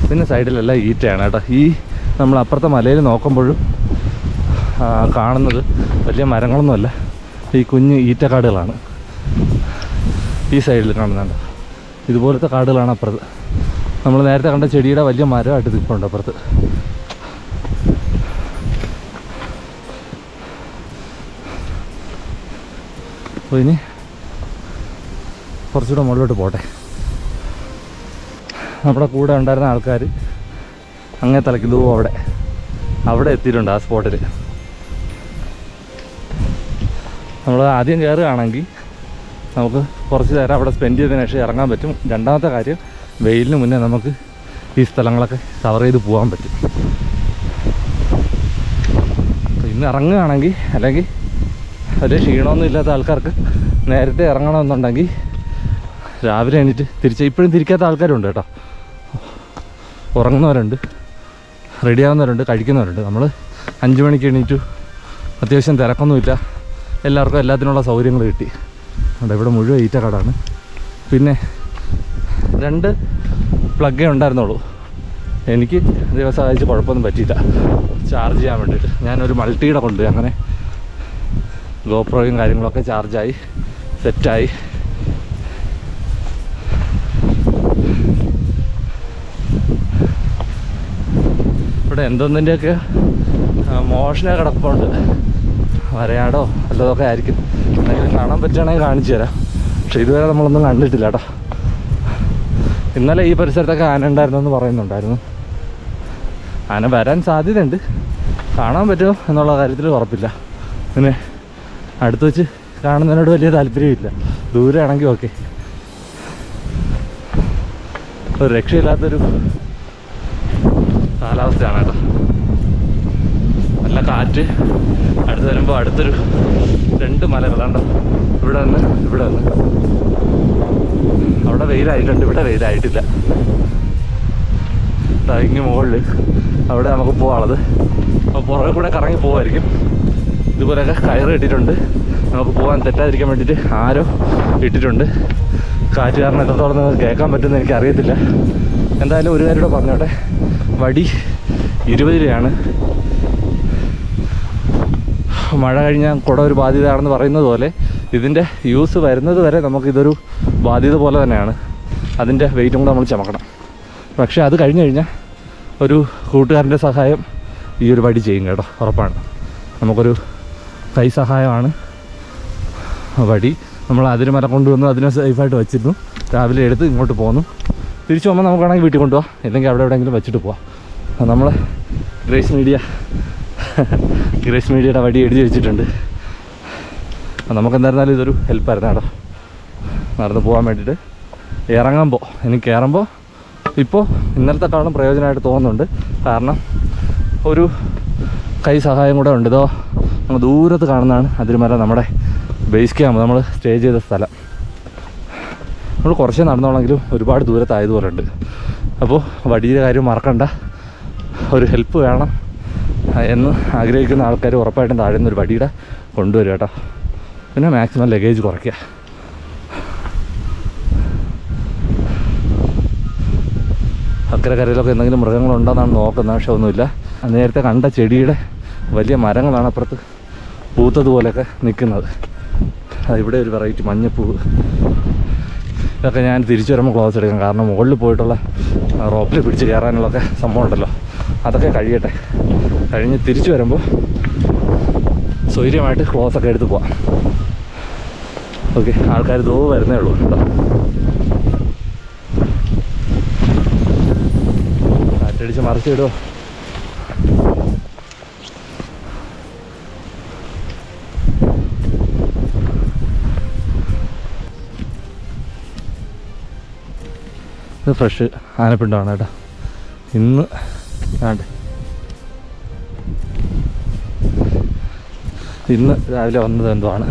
പിന്നെ സൈഡിലെല്ലാം ഈറ്റയാണ് കേട്ടോ. ഈ നമ്മൾ അപ്പുറത്തെ മലയിൽ നോക്കുമ്പോഴും കാണുന്നത് വലിയ മരങ്ങളൊന്നുമല്ല, ഈ കുഞ്ഞ് ഈറ്റക്കാടുകളാണ് ഈ സൈഡിൽ കാണുന്നുണ്ട്. ഇതുപോലത്തെ കാടുകളാണ് അപ്പുറത്ത്. നമ്മൾ നേരത്തെ കണ്ട ചെടിയുടെ വലിയ മരമായിട്ട് നിൽപ്പുണ്ട് അപ്പുറത്ത്. അപ്പോൾ ഇനി കുറച്ചുകൂടെ മുകളിലോട്ട് പോട്ടെ. നമ്മുടെ കൂടെ ഉണ്ടായിരുന്ന ആൾക്കാർ അങ്ങേ തലയ്ക്ക് അവിടെ എത്തിയിട്ടുണ്ട് ആ സ്പോട്ടിൽ. നമ്മൾ ആദ്യം കയറുകയാണെങ്കിൽ നമുക്ക് കുറച്ച് നേരം അവിടെ സ്പെൻഡ് ചെയ്തതിന് ശേഷം ഇറങ്ങാൻ പറ്റും. രണ്ടാമത്തെ കാര്യം, വെയിലിന് മുന്നേ നമുക്ക് ഈ സ്ഥലങ്ങളൊക്കെ കവർ ചെയ്ത് പോകാൻ പറ്റും. ഇന്ന് ഇറങ്ങുകയാണെങ്കിൽ, അല്ലെങ്കിൽ വലിയ ക്ഷീണമൊന്നും ഇല്ലാത്ത ആൾക്കാർക്ക് നേരത്തെ ഇറങ്ങണമെന്നുണ്ടെങ്കിൽ രാവിലെ എണീറ്റ് ഇപ്പോഴും തിരിക്കാത്ത ആൾക്കാരുണ്ട് കേട്ടോ. ഉറങ്ങുന്നവരുണ്ട്, റെഡിയാവുന്നവരുണ്ട്, കഴിക്കുന്നവരുണ്ട്. നമ്മൾ 5 മണിക്ക് എണീറ്റു, അത്യാവശ്യം തിരക്കൊന്നുമില്ല, എല്ലാവർക്കും എല്ലാത്തിനുള്ള സൗകര്യങ്ങൾ കിട്ടി. അവിടെ ഇവിടെ മുഴുവൻ ഈറ്റ കടാണ്. പിന്നെ 2 പ്ലഗേ ഉണ്ടായിരുന്നുള്ളൂ. എനിക്ക് ദിവസം അയച്ച് കുഴപ്പമൊന്നും പറ്റിയില്ല ചാർജ് ചെയ്യാൻ വേണ്ടിയിട്ട്. ഞാനൊരു മൾട്ടിയുടെ കൊണ്ടുപോയി, അങ്ങനെ ഗോപ്രോയും കാര്യങ്ങളൊക്കെ ചാർജായി സെറ്റായി. ഇവിടെ എന്തൊന്നിൻ്റെയൊക്കെ മോഷണ കിടപ്പുണ്ട്, വരയാടോ അല്ലതൊക്കെ ആയിരിക്കും. എന്തെങ്കിലും കാണാൻ പറ്റുകയാണെങ്കിൽ കാണിച്ചു തരാം. പക്ഷെ ഇതുവരെ നമ്മളൊന്നും കണ്ടിട്ടില്ല കേട്ടോ. ഇന്നലെ ഈ പരിസരത്തൊക്കെ ആന ഉണ്ടായിരുന്നെന്ന് പറയുന്നുണ്ടായിരുന്നു. ആന വരാൻ സാധ്യതയുണ്ട്, കാണാൻ പറ്റുമോ എന്നുള്ള കാര്യത്തിൽ ഉറപ്പില്ല. പിന്നെ അടുത്ത് വെച്ച് കാണുന്നതിനോട് വലിയ താല്പര്യമില്ല. ദൂരെ ആണെങ്കിൽ ഓക്കെ. ഒരു രക്ഷയില്ലാത്തൊരു കാലാവസ്ഥയാണ് കേട്ടോ. നല്ല കാറ്റ്. അടുത്ത് വരുമ്പോൾ അടുത്തൊരു 2 മലകളാണ്ടോ, ഇവിടെ നിന്ന് അവിടെ വെയിലായിട്ടുണ്ട്, ഇവിടെ വെയിലായിട്ടില്ല. ഇങ്ങ് മുകളിൽ അവിടെ നമുക്ക് പോകാനുള്ളത്. അപ്പോൾ പുറകെ കൂടെ കറങ്ങി പോകായിരിക്കും. ഇതുപോലെയൊക്കെ കയറ് ഇട്ടിട്ടുണ്ട്, നമുക്ക് പോകാൻ തെറ്റാതിരിക്കാൻ വേണ്ടിയിട്ട് ആരോ ഇട്ടിട്ടുണ്ട്. കാറ്റ് കാരണം എത്രത്തോളം നിങ്ങൾക്ക് കേൾക്കാൻ പറ്റുമെന്ന് എനിക്കറിയത്തില്ല. എന്തായാലും ഒരു കാര്യം കൂടെ പറഞ്ഞോട്ടെ, വടി 20 രൂപയാണ്. മഴ കഴിഞ്ഞാൽ കുട ഒരു ബാധ്യതയാണെന്ന് പറയുന്നത് പോലെ ഇതിൻ്റെ യൂസ് വരുന്നത് വരെ നമുക്കിതൊരു ബാധ്യത പോലെ തന്നെയാണ്. അതിൻ്റെ വെയിറ്റും കൂടെ നമ്മൾ ചുമക്കണം. പക്ഷേ അത് കഴിഞ്ഞ് കഴിഞ്ഞാൽ ഒരു കൂട്ടുകാരൻ്റെ സഹായം ഈ ഒരു വടി ചെയ്യും കേട്ടോ, ഉറപ്പാണ്. നമുക്കൊരു കൈ സഹായമാണ് വടി. നമ്മൾ അതിന് മല കൊണ്ടുവന്നു, അതിനെ സേഫായിട്ട് വെച്ചിരുന്നു. രാവിലെ എടുത്ത് ഇങ്ങോട്ട് പോന്നു. തിരിച്ചു പോകുമ്പോൾ നമുക്ക് വേണമെങ്കിൽ വീട്ടിൽ കൊണ്ടുപോകാം, ഇല്ലെങ്കിൽ അവിടെ എവിടെയെങ്കിലും വെച്ചിട്ട് പോവാം. നമ്മൾ ഗ്രേസ് മീഡിയയുടെ വടി എഴുതി വെച്ചിട്ടുണ്ട്. നമുക്കെന്തായിരുന്നാലും ഇതൊരു ഹെൽപ്പായിരുന്നു കേട്ടോ, നടന്ന് പോകാൻ വേണ്ടിയിട്ട്. ഇറങ്ങുമ്പോൾ എനിക്ക് കയറുമ്പോൾ ഇപ്പോൾ ഇന്നലത്തെക്കാളും പ്രയോജനമായിട്ട് തോന്നുന്നുണ്ട്. കാരണം ഒരു കൈ സഹായം കൂടെ ഉണ്ട്. ഇതോ നമ്മൾ ദൂരത്ത് കാണുന്നതാണ് അതിരുമല, നമ്മുടെ ബേസ് ക്യാമ്പ്, നമ്മൾ സ്റ്റേ ചെയ്ത സ്ഥലം. നമ്മൾ കുറച്ചേ നടന്നോളെങ്കിലും ഒരുപാട് ദൂരത്തായതുപോലെ ഉണ്ട്. അപ്പോൾ വടിയുടെ കാര്യം മറക്കണ്ട, ഒരു ഹെൽപ്പ് വേണം എന്ന് ആഗ്രഹിക്കുന്ന ആൾക്കാർ ഉറപ്പായിട്ടും താഴെ നിന്നൊരു വടിയുടെ കൊണ്ടുവരിക കേട്ടോ. പിന്നെ മാക്സിമം ലഗേജ് കുറയ്ക്കുക. അക്കരെ കരയിലൊക്കെ എന്തെങ്കിലും മൃഗങ്ങളുണ്ടോയെന്നാണ് നോക്കുന്നത്, പക്ഷെ ഒന്നുമില്ല. നേരത്തെ കണ്ട ചെടിയുടെ വലിയ മരങ്ങളാണ് അപ്പുറത്ത് പൂത്തതുപോലെയൊക്കെ നിൽക്കുന്നത്. ഇവിടെ ഒരു വെറൈറ്റി മഞ്ഞപ്പൂവ്. ഇതൊക്കെ ഞാൻ തിരിച്ചു വരുമ്പോൾ ക്ലോസ് എടുക്കാം, കാരണം മുകളിൽ പോയിട്ടുള്ള റോപ്പിൽ പിടിച്ച് കയറാനുള്ളൊക്കെ സംഭവം ഉണ്ടല്ലോ, അതൊക്കെ കഴിയട്ടെ. കഴിഞ്ഞ് തിരിച്ചു വരുമ്പോൾ സ്വൈര്യമായിട്ട് ക്ലോസൊക്കെ എടുത്ത് പോവാം. ഓക്കെ, ആൾക്കാർ ദോ വരുന്നേ ഉള്ളൂ കേട്ടോ. കാറ്റടിച്ച് മറിച്ചിടുമോ? ഇത് ഫ്രഷ് ആനപ്പിണ്ടമാണ് കേട്ടോ. ഇന്ന് രാവിലെ വന്നത് എന്തുവാണ്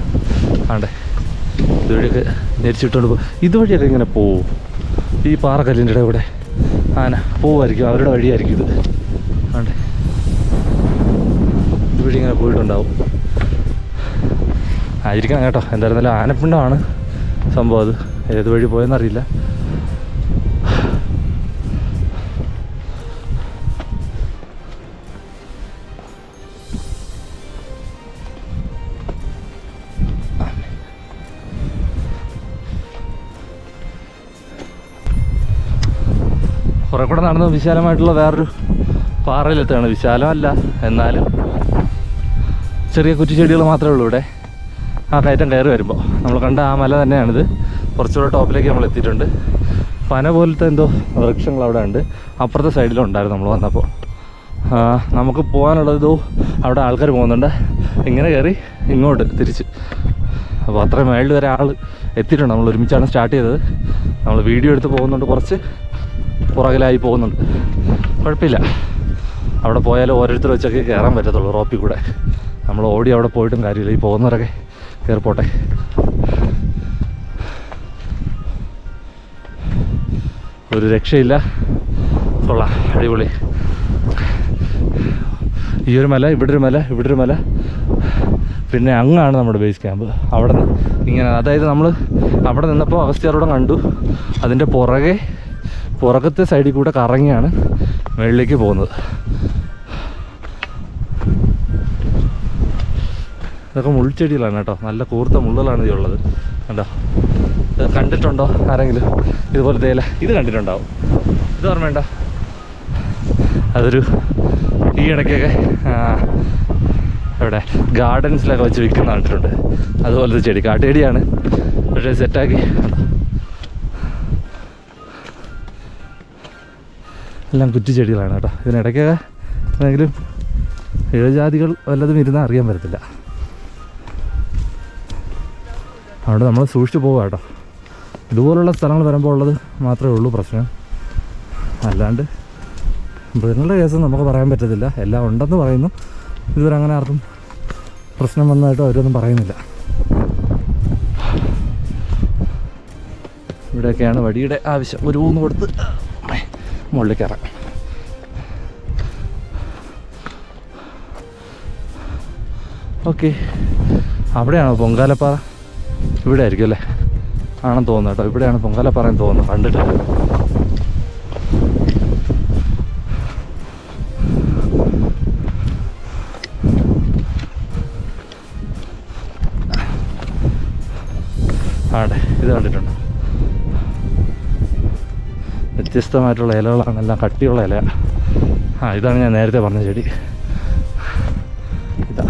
ആണ്ടെ, ഇതുവഴിയൊക്കെ ഞെരിച്ചിട്ടുകൊണ്ട് പോകും. ഇതുവഴിയൊക്കെ ഇങ്ങനെ പോവും. ഈ പാറക്കല്ലിൻ്റെ ഇവിടെ ആന പോവുമായിരിക്കും, അവരുടെ വഴിയായിരിക്കും ഇത്. ആണ്ടെ ഇതുവഴി ഇങ്ങനെ പോയിട്ടുണ്ടാവും, ആയിരിക്കണം കേട്ടോ. എന്തായിരുന്നാലും ആനപ്പിണ്ടമാണ് സംഭവം. അത് ഏത് വഴി പോയെന്നറിയില്ല. കുറേ കൂടെ നടന്ന് വിശാലമായിട്ടുള്ള വേറൊരു പാറയിലെത്താണ്. വിശാലമല്ല, എന്നാലും ചെറിയ കുറ്റിച്ചെടികൾ മാത്രമേ ഉള്ളൂ ഇവിടെ. ആ കയറ്റം കയറി വരുമ്പോൾ നമ്മൾ കണ്ട ആ മല തന്നെയാണിത്. കുറച്ചുകൂടെ ടോപ്പിലേക്ക് നമ്മൾ എത്തിയിട്ടുണ്ട്. പന പോലത്തെ എന്തോ വൃക്ഷങ്ങൾ അവിടെ ഉണ്ട്. അപ്പുറത്തെ സൈഡിലും ഉണ്ടായിരുന്നു നമ്മൾ വന്നപ്പോൾ. നമുക്ക് പോകാനുള്ളത് അവിടെ ആൾക്കാർ പോകുന്നുണ്ട്. ഇങ്ങനെ കയറി ഇങ്ങോട്ട് തിരിച്ച്. അപ്പോൾ അത്രയും മേളിൽ വരെ ആൾ എത്തിയിട്ടുണ്ട്. നമ്മൾ ഒരുമിച്ചാണ് സ്റ്റാർട്ട് ചെയ്തത്. നമ്മൾ വീഡിയോ എടുത്ത് പോകുന്നുണ്ട്, കുറച്ച് പുറകിലായി പോകുന്നുണ്ട്. കുഴപ്പമില്ല, അവിടെ പോയാലും ഓരോരുത്തർ വെച്ചൊക്കെ കയറാൻ പറ്റത്തുള്ളൂ റോപ്പിൽ കൂടെ. നമ്മൾ ഓടി അവിടെ പോയിട്ടും കാര്യമില്ല. ഈ പോകുന്നവരൊക്കെ കയറിപ്പോട്ടെ. ഒരു രക്ഷയില്ല. കൊള്ളാം, അടിപൊളി. ഈ ഒരു മല, ഇവിടെ ഒരു മല, ഇവിടെ ഒരു മല, പിന്നെ അങ്ങാണ് നമ്മുടെ ബേസ് ക്യാമ്പ്. അവിടെ നിന്ന് ഇങ്ങനെ, അതായത് നമ്മൾ അവിടെ നിന്നപ്പോൾ അഗസ്ത്യാർകൂടം കണ്ടു. അതിൻ്റെ പുറകത്തെ സൈഡിൽ കൂടെ കറങ്ങിയാണ് മുകളിലേക്ക് പോകുന്നത്. ഇതൊക്കെ മുൾച്ചെടികളാണ് കേട്ടോ. നല്ല കൂർത്ത മുള്ളുകളാണ് ഇതിലുള്ളത്. കണ്ടോ? ഇത് കണ്ടിട്ടുണ്ടോ ആരെങ്കിലും? ഇതുപോലത്തെ ഇല ഇത് കണ്ടിട്ടുണ്ടാവും. ഇത് ഓർമ്മയുണ്ട? അതൊരു ഈ ഇടയ്ക്കൊക്കെ ഇവിടെ ഗാർഡൻസിലൊക്കെ വെച്ച് വിൽക്കുന്ന കണ്ടിട്ടുണ്ട്. അതുപോലത്തെ ചെടി, കാട്ടുചെടിയാണ്, പക്ഷേ സെറ്റാക്കി. എല്ലാം കുറ്റിച്ചെടികളാണ് കേട്ടോ. ഇതിനിടയ്ക്കൊക്കെ എന്തെങ്കിലും ഇഴജാതികൾ വല്ലതും ഇരുന്നാൽ അറിയാൻ പറ്റത്തില്ല. അവിടെ നമ്മൾ സൂക്ഷിച്ച് പോവുക കേട്ടോ. ഇതുപോലുള്ള സ്ഥലങ്ങൾ വരുമ്പോൾ ഉള്ളത് മാത്രമേ ഉള്ളൂ പ്രശ്നം. അല്ലാണ്ട് മൃഗങ്ങളുടെ കേസ് നമുക്ക് പറയാൻ പറ്റത്തില്ല. എല്ലാം ഉണ്ടെന്ന് പറയുന്നു. ഇതുവരെ അങ്ങനെ ആർക്കും പ്രശ്നം വന്നതായിട്ടോ അവരൊന്നും പറയുന്നില്ല. ഇവിടെയൊക്കെയാണ് വടിയുടെ ആവശ്യം. ഒരു ഊന്ന് കൊടുത്ത് മുകളിൽ കയറാം. ഓക്കെ, അവിടെയാണോ പൊങ്കാലപ്പാറ? ഇവിടെ ആയിരിക്കും അല്ലേ? ആണെന്ന് തോന്നുന്നു കേട്ടോ. ഇവിടെയാണ് പൊങ്കാലപ്പാറയെന്ന് തോന്നുന്നു, കണ്ടിട്ടില്ല. ആടെ ഇത് കണ്ടിട്ടുണ്ട്. വ്യത്യസ്തമായിട്ടുള്ള ഇലകളാണ്, എല്ലാം കട്ടിയുള്ള ഇല. ഇതാണ് ഞാൻ നേരത്തെ പറഞ്ഞ ചെടി. ഇതാ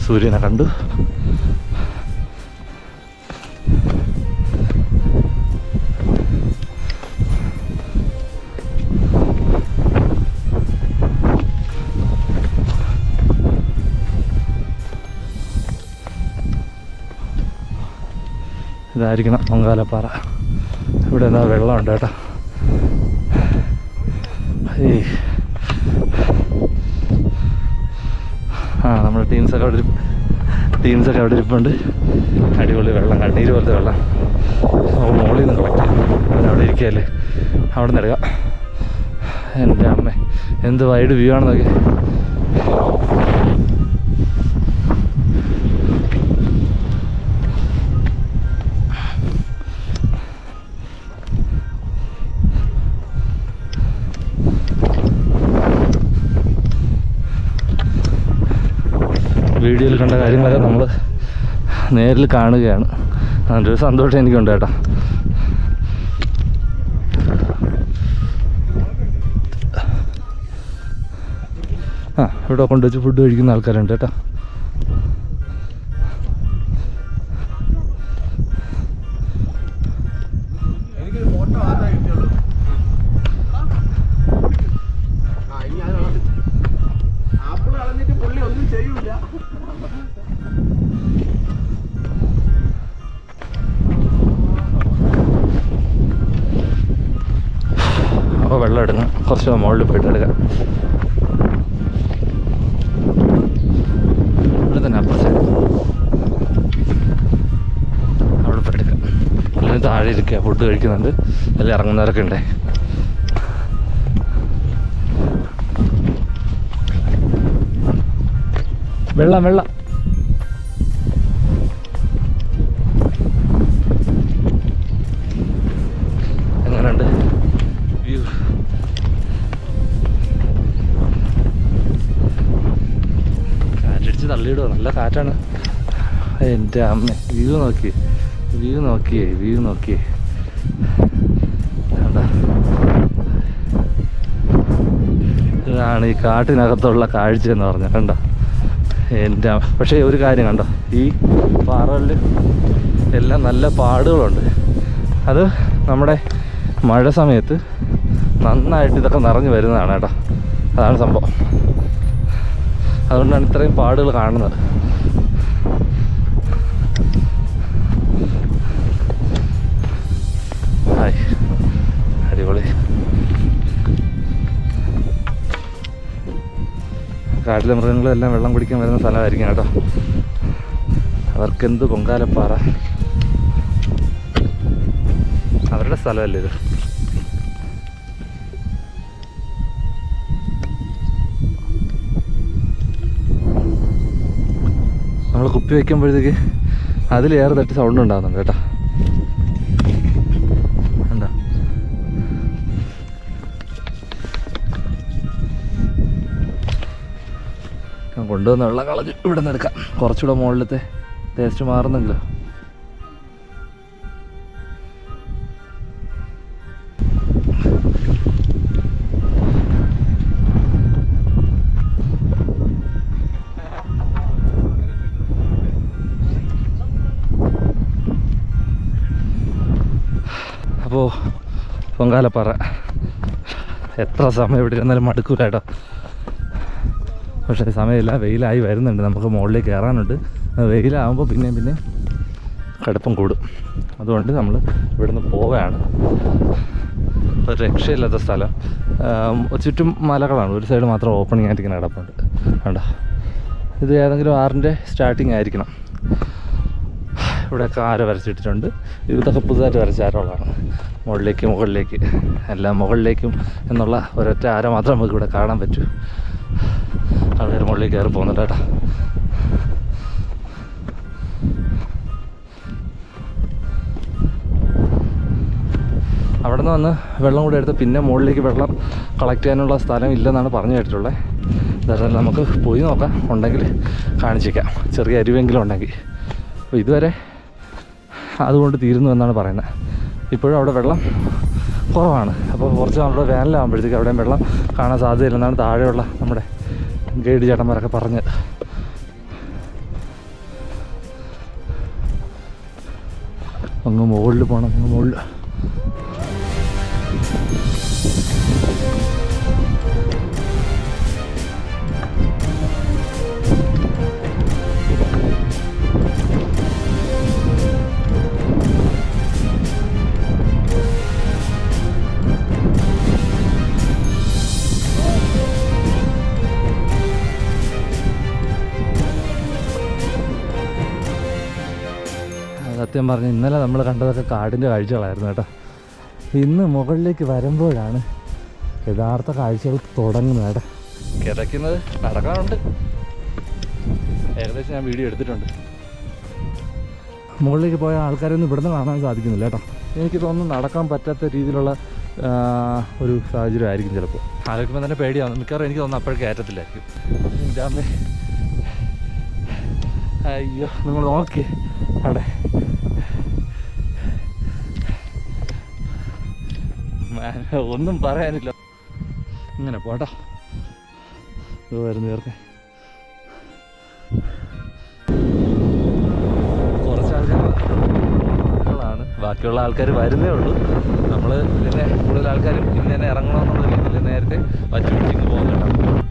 സൂര്യനെ കണ്ടു. ഇതായിരിക്കണം പൊങ്കാലപ്പാറ. ഇവിടെ എന്താ വെള്ളമുണ്ട് കേട്ടോ. നമ്മുടെ ടീംസൊക്കെ അവിടെ ഇരിപ്പുണ്ട്. അടിപൊളി വെള്ളം, കണ്ണീര് പോലത്തെ വെള്ളം. മോളിൽ നിന്ന് കളക്ട് അവരവിടെ ഇരിക്കുകയല്ലേ, അവിടെ നിന്ന് എടുക്കാം. എൻ്റെ അമ്മ, എന്ത് വൈഡ് വ്യൂ ആണെന്നൊക്കെ. വീഡിയോയിൽ കണ്ട കാര്യങ്ങളൊക്കെ നമ്മൾ നേരിൽ കാണുകയാണ്. അതിൻ്റെ ഒരു സന്തോഷം എനിക്കുണ്ട് കേട്ടോ. ഇവിടെ കൊണ്ടുവച്ച് ഫുഡ് കഴിക്കുന്ന ആൾക്കാരുണ്ട് കേട്ടോ. അപ്പോൾ വെള്ളം എടുക്കണം, കുറച്ച് മുകളിൽ പോയിട്ട് എടുക്കാം. ഇവിടെ തന്നെ അപ്പുറത്തെ അവിടെ പോയി എടുക്കാം. അല്ലെങ്കിൽ താഴെ ഇരിക്കുക, ഫുഡ് കഴിക്കുന്നുണ്ട്, അല്ലെങ്കിൽ ഇറങ്ങുന്നവരൊക്കെ ഉണ്ടേ. വെള്ളം വെള്ളം എങ്ങനെയുണ്ട് വ്യൂ? കാറ്റടിച്ച് തള്ളിയിടുക, നല്ല കാറ്റാണ്. എൻ്റെ അമ്മ, വ്യൂ നോക്കിയേ, വ്യൂ നോക്കിയേ, വ്യൂ നോക്കിയേ. കണ്ടാ, ഇതാണ് ഈ കാട്ടിനകത്തുള്ള കാഴ്ച എന്ന് പറഞ്ഞാൽ. കണ്ട, എൻ്റെ പക്ഷേ ഒരു കാര്യം കണ്ടോ, ഈ പാറകളിൽ എല്ലാം നല്ല പാടുകളുണ്ട്. അത് നമ്മുടെ മഴ സമയത്ത് നന്നായിട്ട് ഇതൊക്കെ നിറഞ്ഞു വരുന്നതാണ് കേട്ടോ. അതാണ് സംഭവം. അതുകൊണ്ടാണ് ഇത്രയും പാടുകൾ കാണുന്നത്. ഹായ്, അടിപൊളി. കാട്ടിലെ മൃഗങ്ങളെല്ലാം വെള്ളം കുടിക്കാൻ വരുന്ന സ്ഥലമായിരിക്കും കേട്ടോ. അവർക്കെന്ത് പൊങ്കാലപ്പാറ, അവരുടെ സ്ഥലമല്ലേ ഇത്. നമ്മൾ കുപ്പി വയ്ക്കുമ്പോഴത്തേക്ക് അതിലേറെ തട്ടി സൗണ്ട് ഉണ്ടാകുന്നുണ്ട് കേട്ടോ. എന്താ കൊണ്ടുവന്ന വെള്ളം കളഞ്ഞ് ഇവിടെ നിന്ന് എടുക്കാം. കുറച്ചുകൂടെ മുകളിലത്തെ ടേസ്റ്റ് മാറുന്നെങ്കിലോ. അപ്പോൾ പൊങ്കാലപ്പാറ എത്ര സമയം ഇവിടെ ഇരുന്നാലും മടുക്കൂല കേട്ടോ. പക്ഷേ സമയമില്ല, വെയിലായി വരുന്നുണ്ട്. നമുക്ക് മുകളിലേക്ക് കയറാനുണ്ട്. വെയിലാകുമ്പോൾ പിന്നെ കടുപ്പം കൂടും. അതുകൊണ്ട് നമ്മൾ ഇവിടുന്ന് പോവുകയാണ്. ഒരു രക്ഷയില്ലാത്ത സ്ഥലം. ചുറ്റും മലകളാണ്, ഒരു സൈഡ് മാത്രം ഓപ്പണിംഗ് ആയിട്ട് ഇങ്ങനെ കിടപ്പുണ്ട്. കണ്ടോ, ഇത് ഏതെങ്കിലും ആറിൻ്റെ സ്റ്റാർട്ടിങ് ആയിരിക്കണം. ഇവിടെയൊക്കെ ആര വരച്ചിട്ടിട്ടുണ്ട്. ഇതൊക്കെ പുതുതായിട്ട് വരച്ച ആരകളാണ്. മുകളിലേക്ക് എല്ലാം മുകളിലേക്കും എന്നുള്ള ഒരൊറ്റ ആര മാത്രമേ നമുക്ക് ഇവിടെ കാണാൻ പറ്റൂ. ആൾക്കാർ മുകളിലേക്ക് കയറി പോകുന്നുണ്ട് കേട്ടോ. അവിടെ നിന്ന് വന്ന് വെള്ളം കൂടെ എടുത്ത് പിന്നെ മുകളിലേക്ക് വെള്ളം കളക്ട് ചെയ്യാനുള്ള സ്ഥലം ഇല്ലെന്നാണ് പറഞ്ഞു കേട്ടിട്ടുള്ളത്. എന്തായാലും നമുക്ക് പോയി നോക്കാം, ഉണ്ടെങ്കിൽ കാണിച്ചേക്കാം, ചെറിയ അരുവെങ്കിലും ഉണ്ടെങ്കിൽ. അപ്പോൾ ഇതുവരെ അതുകൊണ്ട് തീരുന്നു എന്നാണ് പറയുന്നത്. ഇപ്പോഴും അവിടെ വെള്ളം കുറവാണ്. അപ്പോൾ കുറച്ച് നമ്മുടെ വേനലാകുമ്പോഴത്തേക്ക് അവിടെയും വെള്ളം കാണാൻ സാധ്യതയില്ലെന്നാണ് താഴെയുള്ള നമ്മുടെ ഗൈഡ് ചേട്ടന്മാരൊക്കെ പറഞ്ഞത്. അങ്ങ് മുകളിൽ പോകണം, അങ്ങ് മുകളിൽ. സത്യം പറഞ്ഞ് ഇന്നലെ നമ്മൾ കണ്ടതൊക്കെ കാടിൻ്റെ കാഴ്ചകളായിരുന്നു കേട്ടോ. ഇന്ന് മുകളിലേക്ക് വരുമ്പോഴാണ് യഥാർത്ഥ കാഴ്ചകൾ തുടങ്ങുന്നത് കേട്ടോ. കിതയ്ക്കുന്നത് നടക്കാറുണ്ട്, ഏകദേശം ഞാൻ വീഡിയോ എടുത്തിട്ടുണ്ട്. മുകളിലേക്ക് പോയ ആൾക്കാരൊന്നും ഇവിടുന്ന് കാണാൻ സാധിക്കുന്നില്ല കേട്ടോ. എനിക്ക് തോന്നുന്നു നടക്കാൻ പറ്റാത്ത രീതിയിലുള്ള ഒരു സാഹചര്യം ആയിരിക്കും ചിലപ്പോൾ. ആലോചിക്കുമ്പോൾ തന്നെ പേടിയാവുന്നു. മിക്കവാറും എനിക്ക് തോന്നുന്നു അപ്പോഴേക്ക് കയറ്റത്തില്ലായിരിക്കും. എൻ്റെ അമ്മേ, അയ്യോ നിങ്ങൾ നോക്കി അവിടെ ഒന്നും പറയാനില്ല. ഇങ്ങനെ പോട്ടോ, ഇത് വരുന്ന ചേർക്കെ. കുറച്ച് ആൾക്കാരാണ്, ബാക്കിയുള്ള ആൾക്കാർ വരുന്നേ ഉള്ളൂ. നമ്മൾ പിന്നെ കൂടുതൽ ആൾക്കാരും ഇന്ന് തന്നെ ഇറങ്ങണമെന്നുള്ള രീതിയിൽ നേരത്തെ വച്ചു പിടിച്ചിട്ട് പോകുന്നുണ്ടാവും.